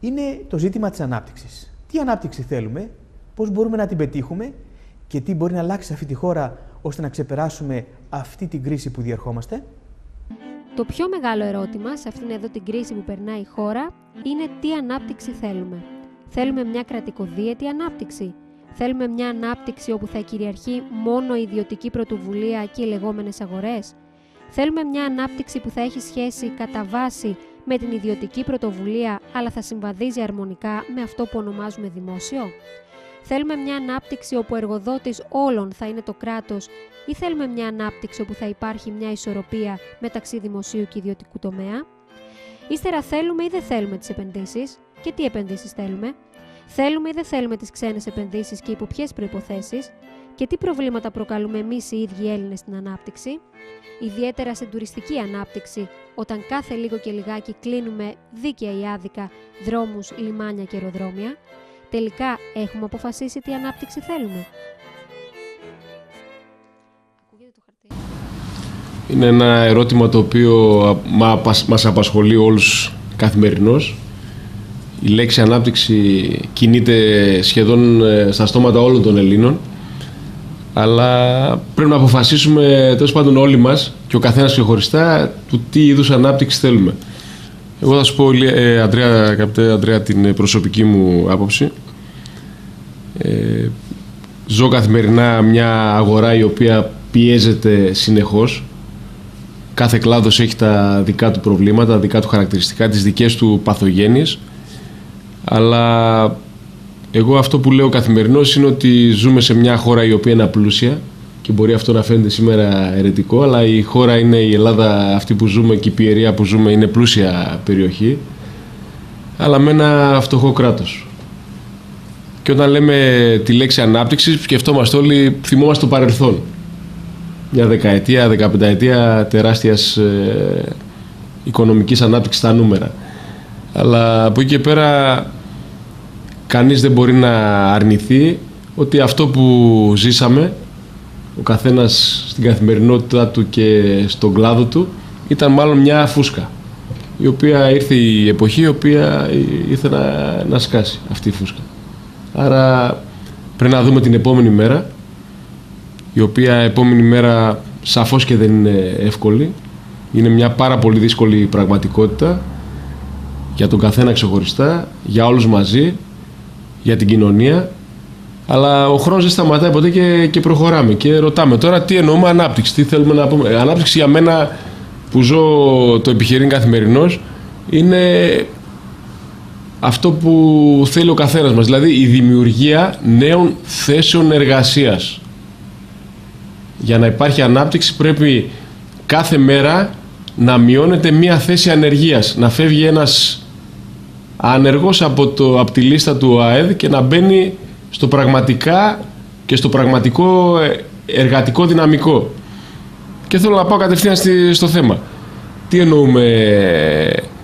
Είναι το ζήτημα της ανάπτυξης. Τι ανάπτυξη θέλουμε, πώς μπορούμε να την πετύχουμε και τι μπορεί να αλλάξει σε αυτή τη χώρα ώστε να ξεπεράσουμε αυτή την κρίση που διερχόμαστε. Το πιο μεγάλο ερώτημα σε αυτήν εδώ την κρίση που περνάει η χώρα είναι τι ανάπτυξη θέλουμε. Θέλουμε μια κρατικοδίαιτη ανάπτυξη. Θέλουμε μια ανάπτυξη όπου θα κυριαρχεί μόνο η ιδιωτική πρωτοβουλία και οι λεγόμενες αγορές. Θέλουμε μια ανάπτυξη που θα έχει σχέση κατά βάση με την ιδιωτική πρωτοβουλία, αλλά θα συμβαδίζει αρμονικά με αυτό που ονομάζουμε δημόσιο? Θέλουμε μια ανάπτυξη όπου ο εργοδότης όλων θα είναι το κράτος, ή θέλουμε μια ανάπτυξη όπου θα υπάρχει μια ισορροπία μεταξύ δημοσίου και ιδιωτικού τομέα? Ύστερα, θέλουμε ή δεν θέλουμε τις επενδύσεις, και τι επενδύσεις θέλουμε? Θέλουμε ή δεν θέλουμε τις ξένες επενδύσεις και υπό ποιες προϋποθέσεις? Και τι προβλήματα προκαλούμε εμείς οι ίδιοι Έλληνες στην ανάπτυξη? Ιδιαίτερα στην τουριστική ανάπτυξη, όταν κάθε λίγο και λιγάκι κλείνουμε δίκαια ή άδικα δρόμους, λιμάνια και αεροδρόμια. Τελικά, έχουμε αποφασίσει τι ανάπτυξη θέλουμε? Είναι ένα ερώτημα το οποίο μας απασχολεί όλους καθημερινώς. Η λέξη ανάπτυξη κινείται σχεδόν στα στόματα όλων των Ελλήνων, αλλά πρέπει να αποφασίσουμε τέλος πάντων όλοι μας και ο καθένας ξεχωριστά του τι είδους ανάπτυξη θέλουμε. Εγώ θα σου πω, αγαπητέ Αντρέα, την προσωπική μου άποψη. Ζω καθημερινά μια αγορά η οποία πιέζεται συνεχώς. Κάθε κλάδος έχει τα δικά του προβλήματα, τα δικά του χαρακτηριστικά, τις δικές του παθογένειες. Αλλά εγώ αυτό που λέω καθημερινώς είναι ότι ζούμε σε μια χώρα η οποία είναι απλούσια και μπορεί αυτό να φαίνεται σήμερα αιρετικό, αλλά η χώρα είναι η Ελλάδα αυτή που ζούμε και η Πιερία που ζούμε είναι πλούσια περιοχή, αλλά με ένα φτωχό κράτος. Και όταν λέμε τη λέξη ανάπτυξη, σκεφτόμαστε όλοι, θυμόμαστε το παρελθόν. Μια δεκαετία, 15ετία τεράστιας οικονομικής ανάπτυξης στα νούμερα. Αλλά από εκεί και πέρα κανείς δεν μπορεί να αρνηθεί ότι αυτό που ζήσαμε, ο καθένας στην καθημερινότητά του και στον κλάδο του, ήταν μάλλον μια φούσκα. Η οποία ήρθε η εποχή η οποία ήθελε να σκάσει αυτή η φούσκα. Άρα πρέπει να δούμε την επόμενη μέρα, η οποία επόμενη μέρα σαφώς και δεν είναι εύκολη. Είναι μια πάρα πολύ δύσκολη πραγματικότητα για τον καθένα ξεχωριστά, για όλους μαζί, για την κοινωνία. Αλλά ο χρόνος δεν σταματάει ποτέ και προχωράμε. Και ρωτάμε τώρα τι εννοούμε ανάπτυξη, τι θέλουμε να πούμε. Ανάπτυξη για μένα που ζω το επιχειρήν καθημερινώς είναι αυτό που θέλει ο καθένας μας, δηλαδή η δημιουργία νέων θέσεων εργασίας. Για να υπάρχει ανάπτυξη πρέπει κάθε μέρα να μειώνεται μία θέση ανεργίας, να φεύγει ένας άνεργος από τη λίστα του ΑΕΔ και να μπαίνει στο πραγματικά και στο πραγματικό εργατικό δυναμικό. Και θέλω να πάω κατευθείαν στο θέμα. Τι εννοούμε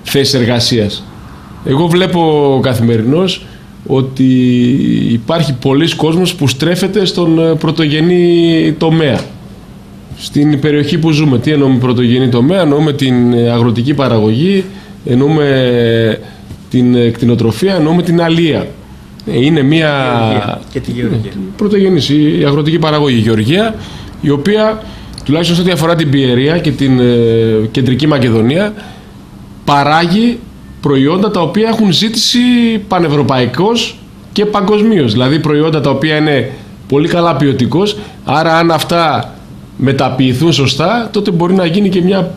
θέσεις εργασίας? Εγώ βλέπω καθημερινώς ότι υπάρχει πολλοί κόσμος που στρέφεται στον πρωτογενή τομέα. Στην περιοχή που ζούμε. Τι εννοούμε πρωτογενή τομέα? Εννοούμε την αγροτική παραγωγή, εννοούμε την κτηνοτροφία, εννοούμε την αλεία. Είναι μια και τη γεωργία. Πρωτογενής, η αγροτική παραγωγή, η γεωργία, η οποία τουλάχιστον σε ό,τι αφορά την Πιερία και την κεντρική Μακεδονία παράγει προϊόντα τα οποία έχουν ζήτηση πανευρωπαϊκώς και παγκοσμίως. Δηλαδή προϊόντα τα οποία είναι πολύ καλά ποιοτικός, άρα αν αυτά μεταποιηθούν σωστά, τότε μπορεί να γίνει και μια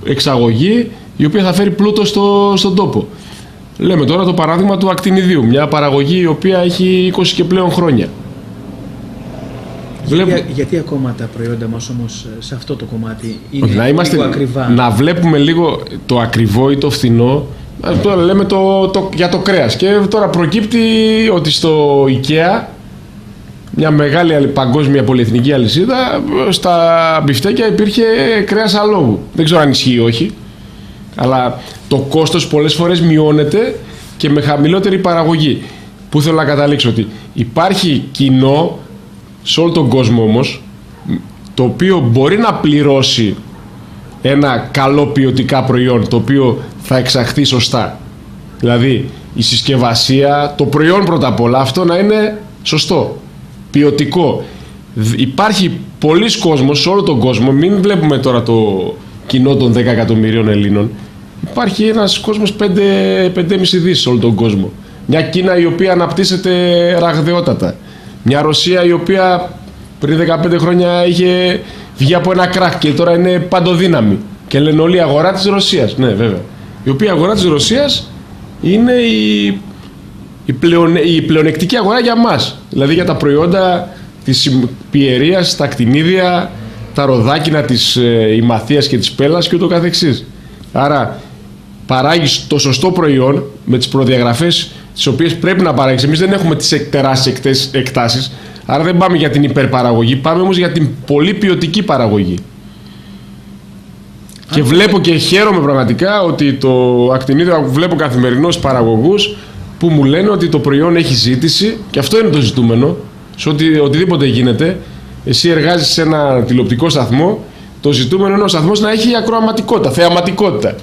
εξαγωγή η οποία θα φέρει πλούτο στον τόπο. Λέμε τώρα το παράδειγμα του ακτινιδίου, μια παραγωγή η οποία έχει 20 και πλέον χρόνια. Γιατί ακόμα τα προϊόντα μας όμως σε αυτό το κομμάτι είναι λίγο ακριβά? Να βλέπουμε λίγο το ακριβό ή το φθηνό. Τώρα λέμε για το κρέας και τώρα προκύπτει ότι στο IKEA, μια μεγάλη παγκόσμια πολυεθνική αλυσίδα, στα μπιφτέκια υπήρχε κρέας αλόγου. Δεν ξέρω αν ισχύει ή όχι, αλλά το κόστος πολλές φορές μειώνεται και με χαμηλότερη παραγωγή. Πού θέλω να καταλήξω? Ότι υπάρχει κοινό σε όλο τον κόσμο όμως, το οποίο μπορεί να πληρώσει ένα καλό ποιοτικά προϊόν, το οποίο θα εξαχθεί σωστά. Δηλαδή η συσκευασία, το προϊόν πρώτα απ' όλα, αυτό να είναι σωστό, ποιοτικό. Υπάρχει πολλής κόσμος σε όλο τον κόσμο, μην βλέπουμε τώρα το κοινό των 10 εκατομμυρίων Ελλήνων. Υπάρχει ένας κόσμος 5,5 δις σε όλο τον κόσμο. Μια Κίνα η οποία αναπτύσσεται ραγδαιότατα. Μια Ρωσία η οποία πριν 15 χρόνια είχε βγει από ένα κράχ και τώρα είναι παντοδύναμη. Και λένε όλοι αγορά της Ρωσίας. Ναι, βέβαια. η οποία αγορά της Ρωσίας είναι η πλεονεκτική αγορά για μας. Δηλαδή για τα προϊόντα της πιερίας, τα κτηνίδια, τα ροδάκινα της ημαθίας και της πέλας και ούτω καθεξής. Άρα παράγεις το σωστό προϊόν με τις προδιαγραφές τις οποίες πρέπει να παράγεις. Εμείς δεν έχουμε τις τεράστιες εκτάσεις, άρα δεν πάμε για την υπερπαραγωγή, πάμε όμως για την πολύ ποιοτική παραγωγή. Και βλέπω και χαίρομαι πραγματικά ότι το ακτινίδιο, βλέπω καθημερινώς παραγωγούς που μου λένε ότι το προϊόν έχει ζήτηση, και αυτό είναι το ζητούμενο. Σε οτιδήποτε γίνεται, εσύ εργάζεσαι σε ένα τηλεοπτικό σταθμό, το ζητούμενο είναι ο σταθμός να έχει ακροαματικότητα, θεαματικότητα.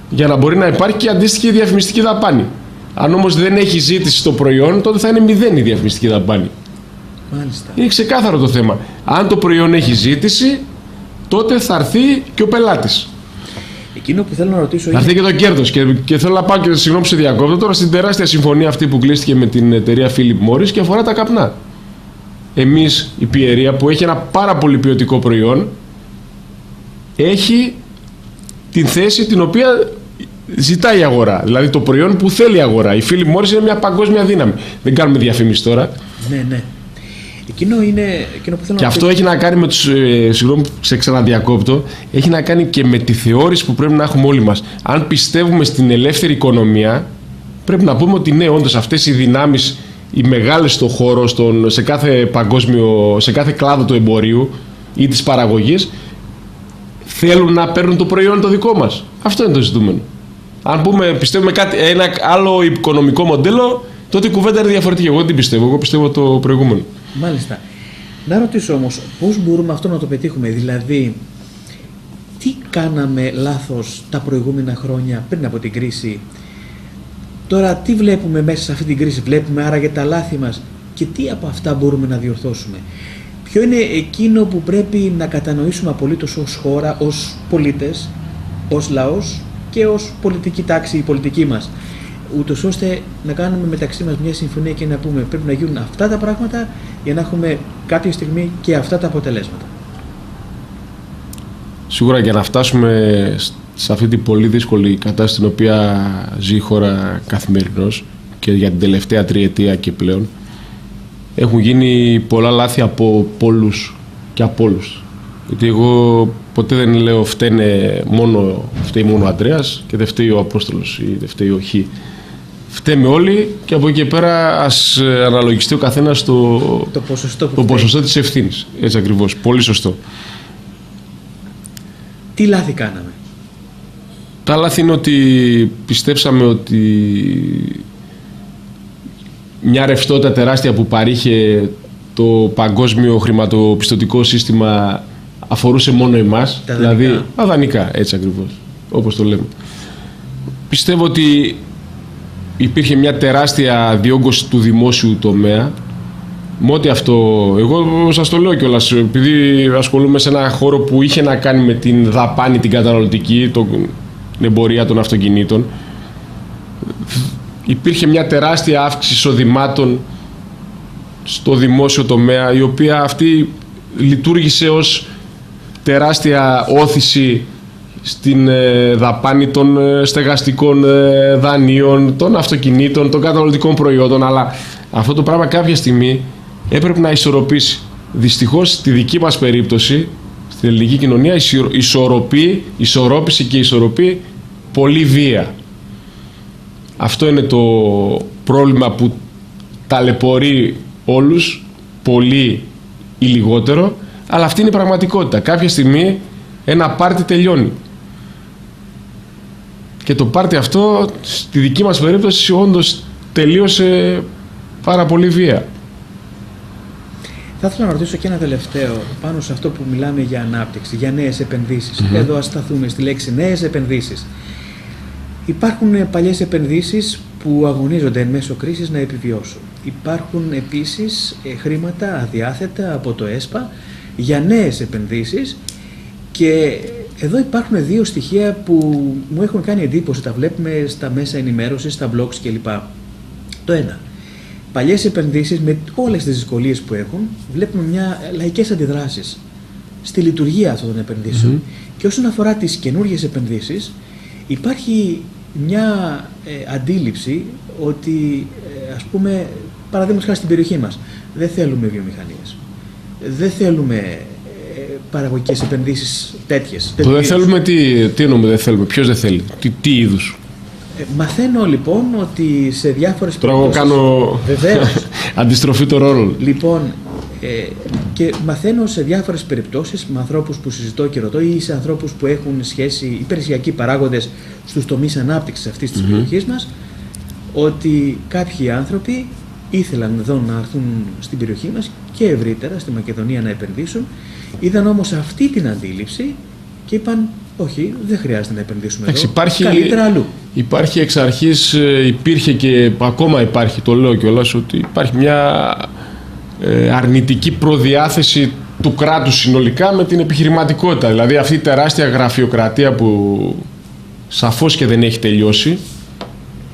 Για να μπορεί να υπάρχει και αντίστοιχη διαφημιστική δαπάνη. Αν όμως δεν έχει ζήτηση στο προϊόν, τότε θα είναι μηδέν η διαφημιστική δαπάνη. Μάλιστα. Είναι ξεκάθαρο το θέμα. Αν το προϊόν έχει ζήτηση, τότε θα έρθει και ο πελάτης. Εκείνο που θέλω να ρωτήσω θα έρθει και το κέρδος. Και θέλω να πάω και συγγνώμη που σε διακόπτω τώρα στην τεράστια συμφωνία αυτή που κλείστηκε με την εταιρεία Philip Morris και αφορά τα καπνά. Εμείς, η πιερία που έχει ένα πάρα πολύ ποιοτικό προϊόν, έχει την θέση την οποία ζητάει η αγορά. Δηλαδή το προϊόν που θέλει η αγορά. Η Philip Morris είναι μια παγκόσμια δύναμη. Δεν κάνουμε διαφήμιση τώρα. Ναι. Εκείνο που θέλω και αυτό έχει να κάνει με τους. Συγγνώμη που σε ξαναδιακόπτω. Έχει να κάνει και με τη θεώρηση που πρέπει να έχουμε όλοι μας. Αν πιστεύουμε στην ελεύθερη οικονομία, πρέπει να πούμε ότι ναι, όντως αυτές οι δυνάμεις, οι μεγάλες στον χώρο, σε κάθε κλάδο του εμπορίου ή της παραγωγής, θέλουν να παίρνουν το προϊόν το δικό μας. Αυτό είναι το ζητούμενο. Αν πιστεύουμε ένα άλλο οικονομικό μοντέλο, τότε η κουβέντα είναι διαφορετική. Εγώ δεν την πιστεύω. Εγώ πιστεύω το προηγούμενο. Μάλιστα. Να ρωτήσω όμως, πώς μπορούμε αυτό να το πετύχουμε? Δηλαδή, τι κάναμε λάθος τα προηγούμενα χρόνια πριν από την κρίση? Τώρα τι βλέπουμε μέσα σε αυτή την κρίση? Βλέπουμε άραγε τα λάθη μας και τι από αυτά μπορούμε να διορθώσουμε? Ποιο είναι εκείνο που πρέπει να κατανοήσουμε απολύτως ως χώρα, ως πολίτες, ως λαός και ως πολιτική τάξη, η πολιτική μας, ούτως ώστε να κάνουμε μεταξύ μας μια συμφωνία και να πούμε πρέπει να γίνουν αυτά τα πράγματα για να έχουμε κάποια στιγμή και αυτά τα αποτελέσματα? Σίγουρα για να φτάσουμε σε αυτή την πολύ δύσκολη κατάσταση στην οποία ζει η χώρα καθημερινώς και για την τελευταία τριετία και πλέον, έχουν γίνει πολλά λάθη από πολλούς και από όλους. Γιατί εγώ ποτέ δεν λέω φταίει μόνο ο Ανδρέας και δεν φταίει ο Απόστολος ή δεν φταίει ο Χ. Φταίμε όλοι και από εκεί και πέρα ας αναλογιστεί ο καθένας το ποσοστό της ευθύνης. Έτσι ακριβώς. Πολύ σωστό. Τι λάθη κάναμε? Τα λάθη είναι ότι πιστέψαμε ότι μια ρευστότητα τεράστια που παρήχε το παγκόσμιο χρηματοπιστωτικό σύστημα αφορούσε μόνο εμάς. Δηλαδή, δανεικά, έτσι ακριβώς, όπως το λέμε. Πιστεύω ότι υπήρχε μια τεράστια διόγκωση του δημόσιου τομέα. Με ό,τι αυτό, εγώ σας το λέω κιόλας, επειδή ασχολούμαι σε ένα χώρο που είχε να κάνει με την δαπάνη, την καταναλωτική, την εμπορία των αυτοκινήτων, υπήρχε μια τεράστια αύξηση εισοδημάτων στο δημόσιο τομέα, η οποία αυτή λειτουργήσε ως τεράστια όθηση στην δαπάνη των στεγαστικών δανείων, των αυτοκινήτων, των καταναλωτικών προϊόντων, αλλά αυτό το πράγμα κάποια στιγμή έπρεπε να ισορροπήσει. Δυστυχώς στη δική μας περίπτωση, στην ελληνική κοινωνία, ισορρόπησε και ισορροπεί πολύ βία. Αυτό είναι το πρόβλημα που ταλαιπωρεί όλους, πολύ ή λιγότερο, αλλά αυτή είναι η πραγματικότητα. Κάποια στιγμή ένα πάρτι τελειώνει. Και το πάρτι αυτό, στη δική μας περίπτωση, όντως τελείωσε πάρα πολύ βία. Θα ήθελα να ρωτήσω και ένα τελευταίο πάνω σε αυτό που μιλάμε για ανάπτυξη, για νέες επενδύσεις. Εδώ ας σταθούμε στη λέξη νέες επενδύσεις. Υπάρχουν παλιές επενδύσεις που αγωνίζονται εν μέσω κρίσης να επιβιώσουν. Υπάρχουν επίσης χρήματα αδιάθετα από το ΕΣΠΑ για νέες επενδύσεις και εδώ υπάρχουν δύο στοιχεία που μου έχουν κάνει εντύπωση, τα βλέπουμε στα μέσα ενημέρωσης, στα blogs κλπ. Το ένα, παλιές επενδύσεις με όλες τις δυσκολίες που έχουν, βλέπουμε λαϊκές αντιδράσεις στη λειτουργία αυτών των επενδύσεων. Και όσον αφορά τις καινούργιες επενδύσεις, Υπάρχει μια αντίληψη ότι, ας πούμε, παραδείγματος χάρη στην περιοχή μας, δεν θέλουμε βιομηχανίες, δεν θέλουμε παραγωγικές επενδύσεις τέτοιες. Το δεν θέλουμε, τι εννοούμε δεν θέλουμε, ποιος δεν θέλει, τι είδους? Μαθαίνω λοιπόν ότι σε διάφορες περιπτώσεις... Τώρα εγώ κάνω αντιστροφή το ρόλο. Λοιπόν, και μαθαίνω σε διάφορες περιπτώσεις με ανθρώπους που συζητώ και ρωτώ ή σε ανθρώπους που έχουν σχέση, υπηρεσιακοί παράγοντες στους τομείς ανάπτυξης αυτής της περιοχής μας, ότι κάποιοι άνθρωποι ήθελαν εδώ να έρθουν στην περιοχή μας και ευρύτερα στη Μακεδονία να επενδύσουν, είδαν όμως αυτή την αντίληψη και είπαν όχι, δεν χρειάζεται να επενδύσουμε εδώ, καλύτερα αλλού. Υπάρχει εξ αρχής, υπήρχε και ακόμα υπάρχει, το λέω κιόλας, ότι υπάρχει μια αρνητική προδιάθεση του κράτους συνολικά με την επιχειρηματικότητα. Δηλαδή αυτή η τεράστια γραφειοκρατία που σαφώς και δεν έχει τελειώσει,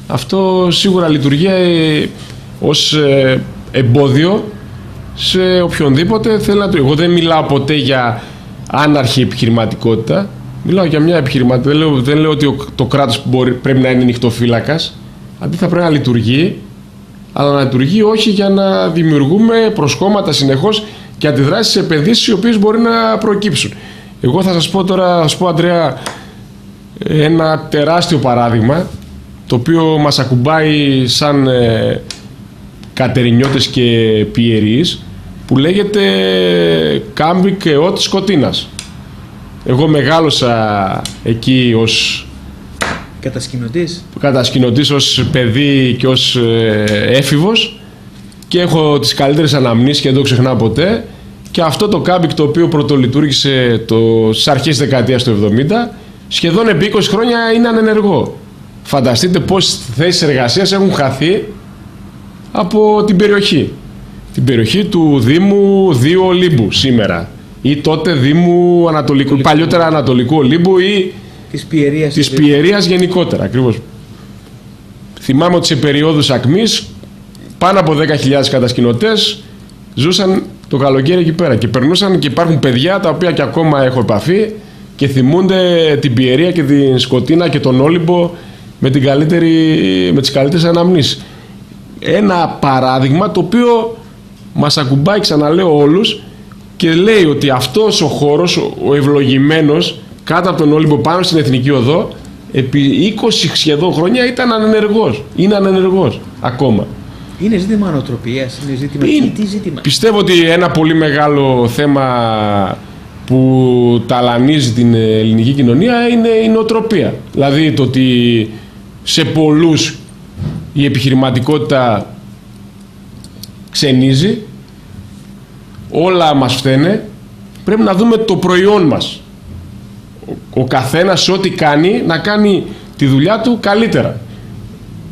αυτό σίγουρα λειτουργεί ως εμπόδιο σε οποιονδήποτε θέλει να το... Εγώ δεν μιλάω ποτέ για άναρχη επιχειρηματικότητα, μιλάω για μια επιχειρηματικότητα. Δεν λέω ότι το κράτος πρέπει να είναι νυχτοφύλακας, αντίθετα πρέπει να λειτουργεί, αλλά να λειτουργεί όχι για να δημιουργούμε προσκόμματα συνεχώς και αντιδράσεις σε επενδύσεις οι οποίες μπορεί να προκύψουν. Εγώ θα σας πω τώρα, Ανδρέα, ένα τεράστιο παράδειγμα, το οποίο μας ακουμπάει σαν κατερινιώτες και πιερείς, που λέγεται Κάμπικ ΕΟΤ Σκοτίνας. Εγώ μεγάλωσα εκεί ως κατασκηνωτής ως παιδί και ως έφηβος και έχω τις καλύτερες αναμνήσεις και δεν το ξεχνάω ποτέ, και αυτό το Κάμπικ, το οποίο πρωτολειτουργήσε στις αρχές της δεκαετίας του 70, σχεδόν επί 20 χρόνια είναι ανενεργό. Φανταστείτε πόσες θέσεις εργασίας έχουν χαθεί από την περιοχή. Την περιοχή του Δήμου 2 Ολύμπου σήμερα, ή τότε Δήμου Ανατολικού, παλιότερα Ανατολικού Ολύμπου, ή της Πιερίας γενικότερα. Ακριβώς. Θυμάμαι ότι σε περιόδους ακμής πάνω από 10.000 κατασκηνωτές ζούσαν το καλοκαίρι εκεί πέρα και περνούσαν, και υπάρχουν παιδιά τα οποία και ακόμα έχω επαφή και θυμούνται την Πιερία και την Σκοτίνα και τον Όλυμπο με τις καλύτερες αναμνήσεις. Ένα παράδειγμα το οποίο μας ακουμπάει, ξαναλέω, όλους, και λέει ότι αυτός ο χώρος, ο ευλογημένος κάτω από τον Όλυμπο πάνω στην Εθνική Οδό, επί 20 σχεδόν χρόνια ήταν ανενεργός. Είναι ανενεργός ακόμα. Είναι ζήτημα ανατροπίας, είναι ζήτημα... Τι ζήτημα? Πιστεύω ότι ένα πολύ μεγάλο θέμα που ταλανίζει την ελληνική κοινωνία είναι η νοοτροπία. Δηλαδή το ότι σε πολλούς η επιχειρηματικότητα ξενίζει, όλα μας φταίνε, πρέπει να δούμε το προϊόν μας. Ο καθένας ό,τι κάνει, να κάνει τη δουλειά του καλύτερα.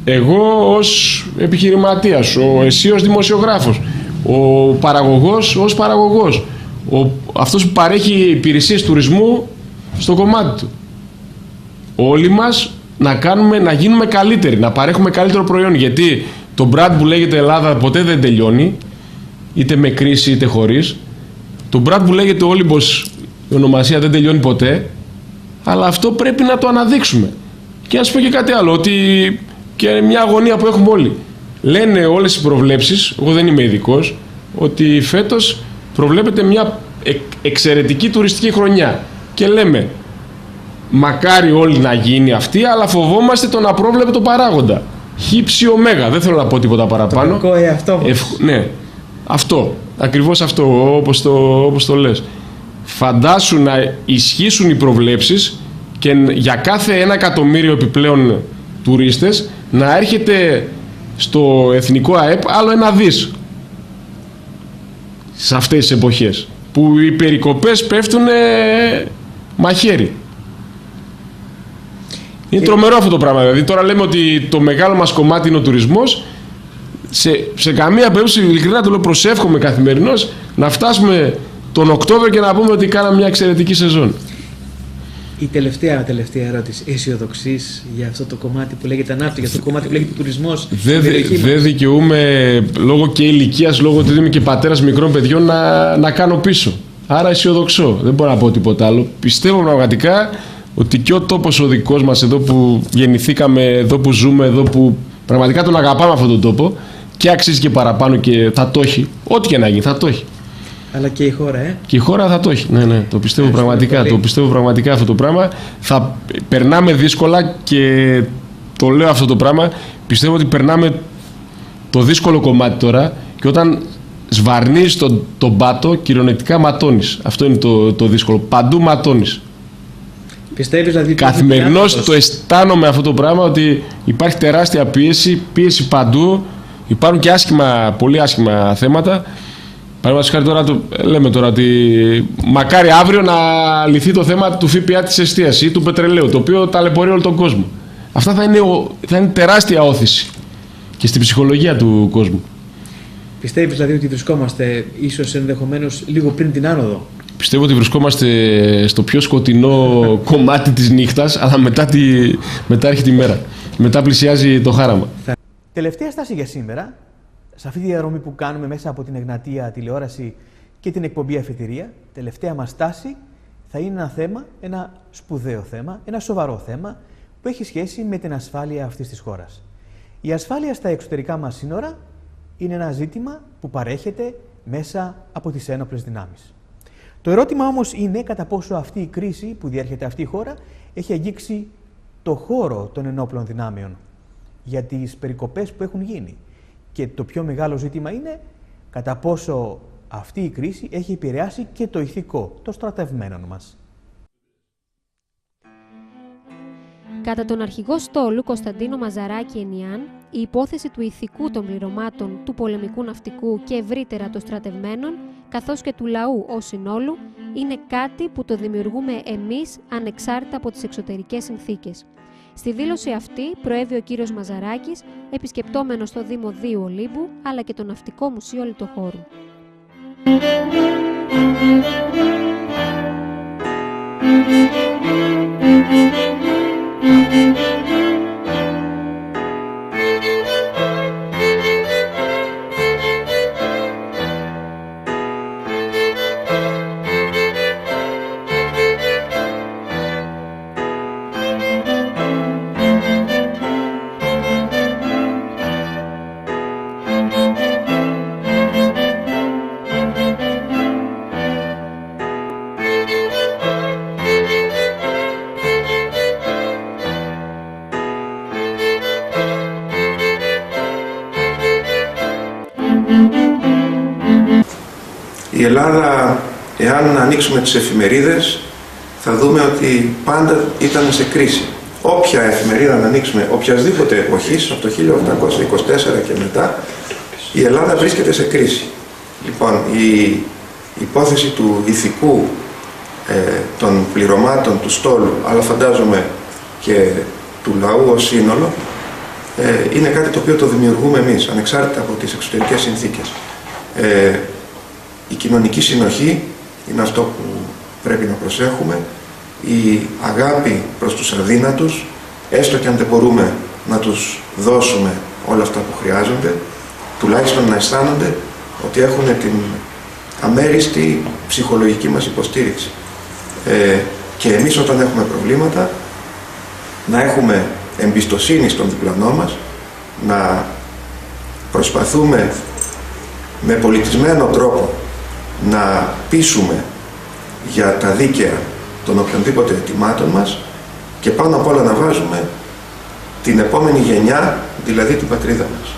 Εγώ ως επιχειρηματίας, εσύ ως δημοσιογράφος, ο παραγωγός ως παραγωγός, αυτός που παρέχει υπηρεσίες τουρισμού στο κομμάτι του. Όλοι μας να γίνουμε καλύτεροι, να παρέχουμε καλύτερο προϊόν, γιατί το brand που λέγεται Ελλάδα ποτέ δεν τελειώνει, είτε με κρίση είτε χωρίς. Το brand που λέγεται Όλυμπος, η ονομασία δεν τελειώνει ποτέ, αλλά αυτό πρέπει να το αναδείξουμε. Και να σου πω και κάτι άλλο, ότι και μια αγωνία που έχουμε όλοι. Λένε όλες οι προβλέψεις, εγώ δεν είμαι ειδικός, ότι φέτος προβλέπεται μια εξαιρετική τουριστική χρονιά. Και λέμε, μακάρι όλοι να γίνει αυτή, αλλά φοβόμαστε τον απρόβλεπτο παράγοντα. Χύψη ωμέγα, δεν θέλω να πω τίποτα παραπάνω. Το κακό εαυτό μας. Ναι, αυτό, ακριβώς αυτό, όπως το λες. Φαντάσου να ισχύσουν οι προβλέψεις και για κάθε 1 εκατομμύριο επιπλέον τουρίστες να έρχεται στο εθνικό ΑΕΠ άλλο 1 δις σε αυτές τις εποχές που οι περικοπές πέφτουν μαχαίρι. Είναι τρομερό αυτό το πράγμα. Δηλαδή τώρα λέμε ότι το μεγάλο μας κομμάτι είναι ο τουρισμός. Σε καμία περίπτωση, ειλικρινά το λέω, προσεύχομαι καθημερινώς να φτάσουμε τον Οκτώβριο και να πούμε ότι κάναμε μια εξαιρετική σεζόν. Η τελευταία ερώτηση. Αισιοδοξείς για αυτό το κομμάτι που λέγεται ανάπτυξη, για αυτό το κομμάτι που λέγεται τουρισμός? Δεν δικαιούμαι, λόγω και ηλικίας, λόγω ότι είμαι και πατέρας μικρών παιδιών, να κάνω πίσω. Άρα αισιοδοξώ. Δεν μπορώ να πω τίποτα άλλο. Πιστεύω πραγματικά ότι και ο τόπος ο δικός μας, εδώ που γεννηθήκαμε, εδώ που ζούμε, εδώ που πραγματικά τον αγαπάμε αυτόν τον τόπο, και αξίζει και παραπάνω και θα το έχει. Ό,τι και να γίνει, θα το έχει. Αλλά και η χώρα, Και η χώρα θα το έχει. Ναι, το πιστεύω πραγματικά. Το πιστεύω πραγματικά αυτό το πράγμα. Θα περνάμε δύσκολα και το λέω αυτό το πράγμα. Πιστεύω ότι περνάμε το δύσκολο κομμάτι τώρα και όταν σβαρνείς τον πάτο, κυριολεκτικά ματώνεις. Αυτό είναι το δύσκολο. Παντού ματώνεις. Πιστεύεις δηλαδή... Καθημερινώς το αισθάνομαι αυτό το πράγμα, ότι υπάρχει τεράστια πίεση παντού. Υπάρχουν και πολύ άσχημα θέματα. Παραδείγματος χάρη τώρα λέμε τώρα ότι μακάρι αύριο να λυθεί το θέμα του ΦΠΑ της εστίασης ή του πετρελαίου, το οποίο ταλαιπωρεί όλο τον κόσμο. Αυτά θα είναι τεράστια όθηση και στην ψυχολογία του κόσμου. Πιστεύεις δηλαδή ότι βρισκόμαστε ίσως ενδεχομένως λίγο πριν την άνοδο? Πιστεύω ότι βρισκόμαστε στο πιο σκοτεινό κομμάτι της νύχτας, αλλά μετά έρχεται η μέρα. Μετά πλησιάζει το χάραμα. Τελευταία στάση για σήμερα, σε αυτή τη διαδρομή που κάνουμε μέσα από την Εγνατία τηλεόραση και την εκπομπή Αφετηρία, τελευταία μας στάση θα είναι ένα θέμα, ένα σπουδαίο θέμα, ένα σοβαρό θέμα που έχει σχέση με την ασφάλεια αυτής της χώρας. Η ασφάλεια στα εξωτερικά μας σύνορα είναι ένα ζήτημα που παρέχεται μέσα από τις ένοπλες δυνάμεις. Το ερώτημα όμως είναι κατά πόσο αυτή η κρίση που διέρχεται αυτή η χώρα έχει αγγίξει το χώρο των ενόπλων δυνάμεων για τις περικοπές που έχουν γίνει. Και το πιο μεγάλο ζήτημα είναι κατά πόσο αυτή η κρίση έχει επηρεάσει και το ηθικό των στρατευμένων μας. Κατά τον αρχηγό στόλου Κωνσταντίνο Μαζαράκη Ενιάν, η υπόθεση του ηθικού των πληρωμάτων του πολεμικού ναυτικού και ευρύτερα των στρατευμένων, καθώς και του λαού ως συνόλου, είναι κάτι που το δημιουργούμε εμείς ανεξάρτητα από τις εξωτερικές συνθήκες. Στη δήλωση αυτή προέβη ο κύριος Μαζαράκης, επισκεπτόμενος το Δήμο Δίου Ολύμπου, αλλά και το Ναυτικό Μουσείο Λιτοχώρου. Η Ελλάδα, εάν ανοίξουμε τις εφημερίδες, θα δούμε ότι πάντα ήταν σε κρίση. Όποια εφημερίδα να ανοίξουμε, οποιασδήποτε εποχής, από το 1824 και μετά, η Ελλάδα βρίσκεται σε κρίση. Λοιπόν, η υπόθεση του ηθικού των πληρωμάτων του στόλου, αλλά φαντάζομαι και του λαού ως σύνολο, είναι κάτι το οποίο το δημιουργούμε εμείς, ανεξάρτητα από τις εξωτερικές συνθήκες. Η κοινωνική συνοχή είναι αυτό που πρέπει να προσέχουμε, η αγάπη προς τους αδύνατους, έστω και αν δεν μπορούμε να τους δώσουμε όλα αυτά που χρειάζονται, τουλάχιστον να αισθάνονται ότι έχουν την αμέριστη ψυχολογική μας υποστήριξη. Και εμείς όταν έχουμε προβλήματα, να έχουμε εμπιστοσύνη στον διπλανό μας, να προσπαθούμε με πολιτισμένο τρόπο να πείσουμε για τα δίκαια των οποιονδήποτε αιτημάτων μας και πάνω απ' όλα να βάζουμε την επόμενη γενιά, δηλαδή την πατρίδα μας.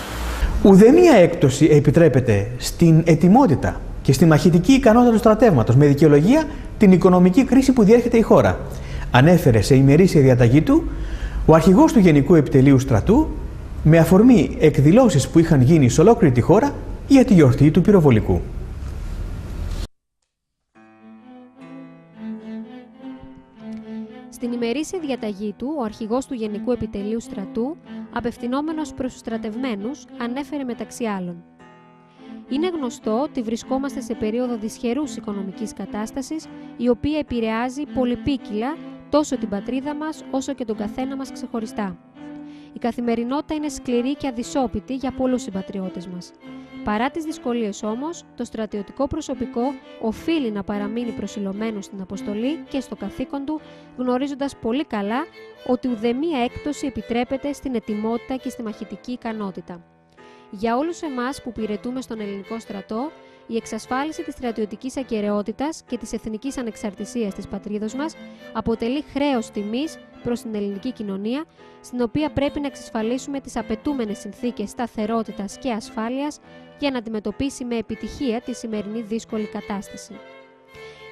Ουδέμια έκπτωση επιτρέπεται στην ετοιμότητα και στη μαχητική ικανότητα του στρατεύματος με δικαιολογία την οικονομική κρίση που διέρχεται η χώρα. Ανέφερε σε ημερήσια διαταγή του ο αρχηγός του Γενικού Επιτελείου Στρατού με αφορμή εκδηλώσεις που είχαν γίνει σε ολόκληρη τη χώρα για τη γιορτή του πυροβολικού. Στην ημερήσια διαταγή του, ο αρχηγός του Γενικού Επιτελείου Στρατού, απευθυνόμενος προς τους στρατευμένους, ανέφερε μεταξύ άλλων: «Είναι γνωστό ότι βρισκόμαστε σε περίοδο δυσχερούς οικονομικής κατάστασης, η οποία επηρεάζει πολυπίκυλα τόσο την πατρίδα μας όσο και τον καθένα μας ξεχωριστά. Η καθημερινότητα είναι σκληρή και αδυσόπιτη για πολλούς συμπατριώτες μας. Παρά τις δυσκολίες όμως, το στρατιωτικό προσωπικό οφείλει να παραμείνει προσιλωμένο στην αποστολή και στο καθήκον του, γνωρίζοντας πολύ καλά ότι ουδέμια έκπτωση επιτρέπεται στην ετοιμότητα και στη μαχητική ικανότητα. Για όλους εμάς που υπηρετούμε στον ελληνικό στρατό, η εξασφάλιση της στρατιωτικής ακεραιότητας και της εθνικής ανεξαρτησίας της πατρίδος μας αποτελεί χρέος τιμής προς την ελληνική κοινωνία, στην οποία πρέπει να εξασφαλίσουμε τις απαιτούμενες συνθήκες σταθερότητας και ασφάλειας για να αντιμετωπίσει με επιτυχία τη σημερινή δύσκολη κατάσταση.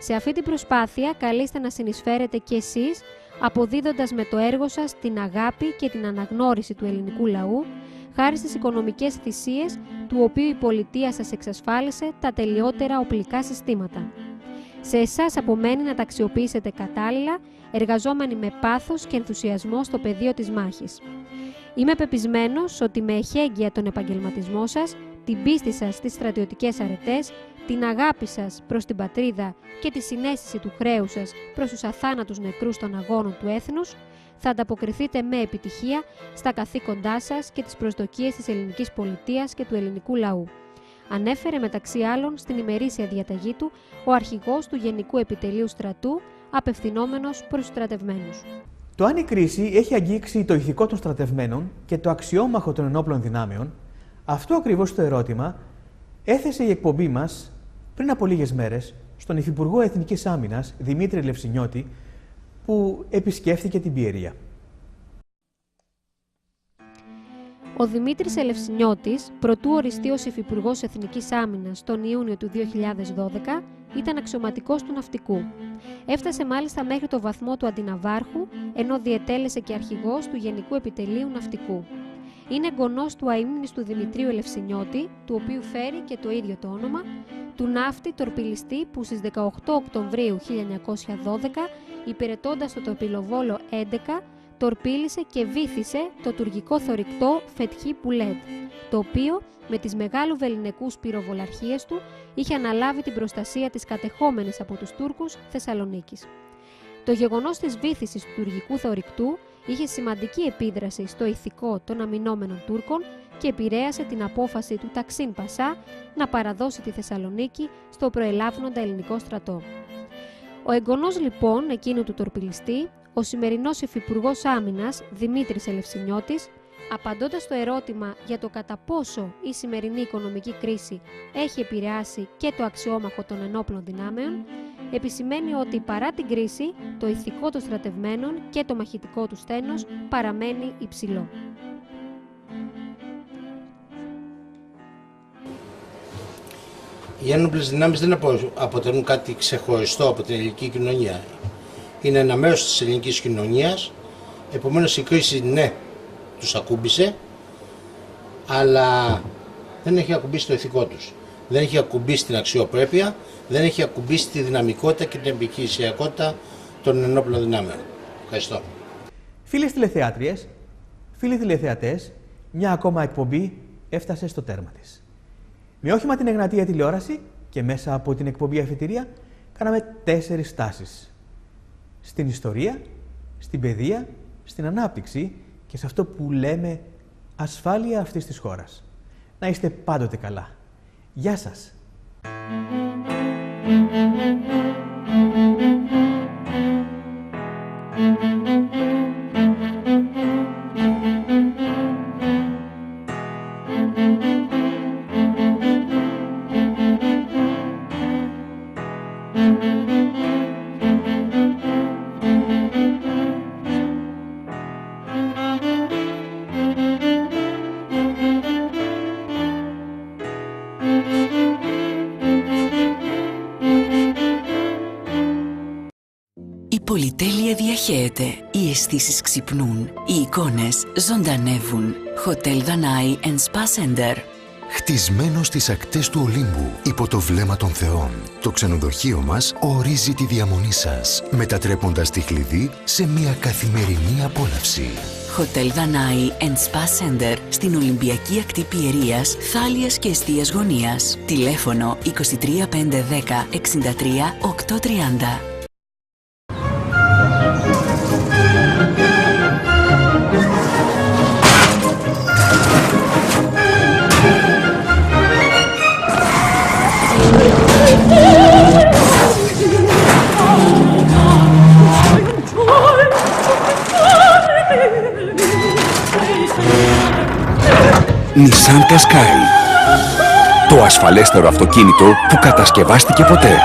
Σε αυτή την προσπάθεια καλείστε να συνεισφέρετε κι εσείς, αποδίδοντας με το έργο σας την αγάπη και την αναγνώριση του ελληνικού λαού, χάρη στις οικονομικές θυσίες του οποίου η πολιτεία σας εξασφάλισε τα τελειότερα οπλικά συστήματα. Σε εσάς απομένει να τα αξιοποιήσετε κατάλληλα, εργαζόμενοι με πάθος και ενθουσιασμό στο πεδίο της μάχης. Είμαι πεπισμένος ότι με εχέγγυα τον επαγγελματισμό σας, την πίστη σας στις στρατιωτικές αρετές, την αγάπη σας προς την πατρίδα και τη συναίσθηση του χρέους σας προς τους αθάνατους νεκρούς των αγώνων του έθνους, θα ανταποκριθείτε με επιτυχία στα καθήκοντά σας και τις προσδοκίες της ελληνικής πολιτείας και του ελληνικού λαού. Ανέφερε μεταξύ άλλων στην ημερήσια διαταγή του ο αρχηγός του Γενικού Επιτελείου Στρατού, απευθυνόμενος προς τους στρατευμένους. Το αν η κρίση έχει αγγίξει το ηθικό των στρατευμένων και το αξιόμαχο των ενόπλων δυνάμεων, αυτό ακριβώς το ερώτημα έθεσε η εκπομπή μας πριν από λίγες μέρες στον Υφυπουργό Εθνικής Άμυνας Δημήτρη Ελευσινιώτη, που επισκέφθηκε την Πιερία. Ο Δημήτρης Ελευσινιώτης, προτού οριστεί ως Υφυπουργός Εθνικής Άμυνας τον Ιούνιο του 2012, ήταν αξιωματικός του Ναυτικού. Έφτασε μάλιστα μέχρι το βαθμό του αντιναβάρχου, ενώ διετέλεσε και αρχηγός του Γενικού Επιτελείου Ναυτικού. Είναι εγγονός του αείμνηστου Δημητρίου Ελευσινιώτη, του οποίου φέρει και το ίδιο το όνομα, του ναύτη τορπιλιστή που στις 18 Οκτωβρίου 1912, υπηρετώντας το τορπιλοβόλο 11, τορπίλησε και βύθισε το τουρκικό θωρηκτό Φετχή Πουλέτ, το οποίο με τις μεγάλου βεληνικούς πυροβολαρχίες του είχε αναλάβει την προστασία της κατεχόμενης από τους Τούρκους Θεσσαλονίκης. Το γεγονός της βύθισης του τουρκικού θωρηκτού είχε σημαντική επίδραση στο ηθικό των αμυνόμενων Τούρκων και επηρέασε την απόφαση του Ταξίν Πασά να παραδώσει τη Θεσσαλονίκη στο προελάβνοντα ελληνικό στρατό. Ο εγγονός λοιπόν εκείνου του τορπιλιστή, ο σημερινός Υφυπουργός Άμυνας Δημήτρης Ελευσινιώτης, απαντώντας στο ερώτημα για το κατά πόσο η σημερινή οικονομική κρίση έχει επηρεάσει και το αξιόμαχο των ενόπλων δυνάμεων, επισημαίνει ότι παρά την κρίση, το ηθικό των στρατευμένων και το μαχητικό του στένος παραμένει υψηλό. Οι ένοπλες δυνάμεις δεν αποτελούν κάτι ξεχωριστό από την ελληνική κοινωνία. Είναι ένα μέρος της ελληνικής κοινωνίας, επομένως η κρίση ναι, τους ακούμπησε, αλλά δεν έχει ακουμπήσει το ηθικό τους. Δεν έχει ακουμπήσει την αξιοπρέπεια, δεν έχει ακουμπήσει τη δυναμικότητα και την επιχειρησιακότητα των ενόπλων δυνάμεων. Ευχαριστώ. Φίλες τηλεθεάτριες, φίλοι τηλεθεατές, μια ακόμα εκπομπή έφτασε στο τέρμα της. Με όχημα την Εγνατία τηλεόραση και μέσα από την εκπομπή Αφετηρία κάναμε 4 στάσεις. Στην ιστορία, στην παιδεία, στην ανάπτυξη και σε αυτό που λέμε ασφάλεια αυτής της χώρας. Να είστε πάντοτε καλά. Γεια σας! Η πολυτέλεια διαχέεται, οι αισθήσεις ξυπνούν, οι εικόνες ζωντανεύουν. Hotel Danai and Spa Center. Χτισμένο στις ακτές του Ολύμπου, υπό το βλέμμα των θεών, το ξενοδοχείο μας ορίζει τη διαμονή σας, μετατρέποντας τη Χλιδή σε μια καθημερινή απόλαυση. Hotel Danai and Spa Center στην Ολυμπιακή Ακτή Πιερίας, Θάλιας και Εστίας Γωνίας. Τηλέφωνο 23 510 63 830. Nissan Qashqai. Το ασφαλέστερο αυτοκίνητο που κατασκευάστηκε ποτέ.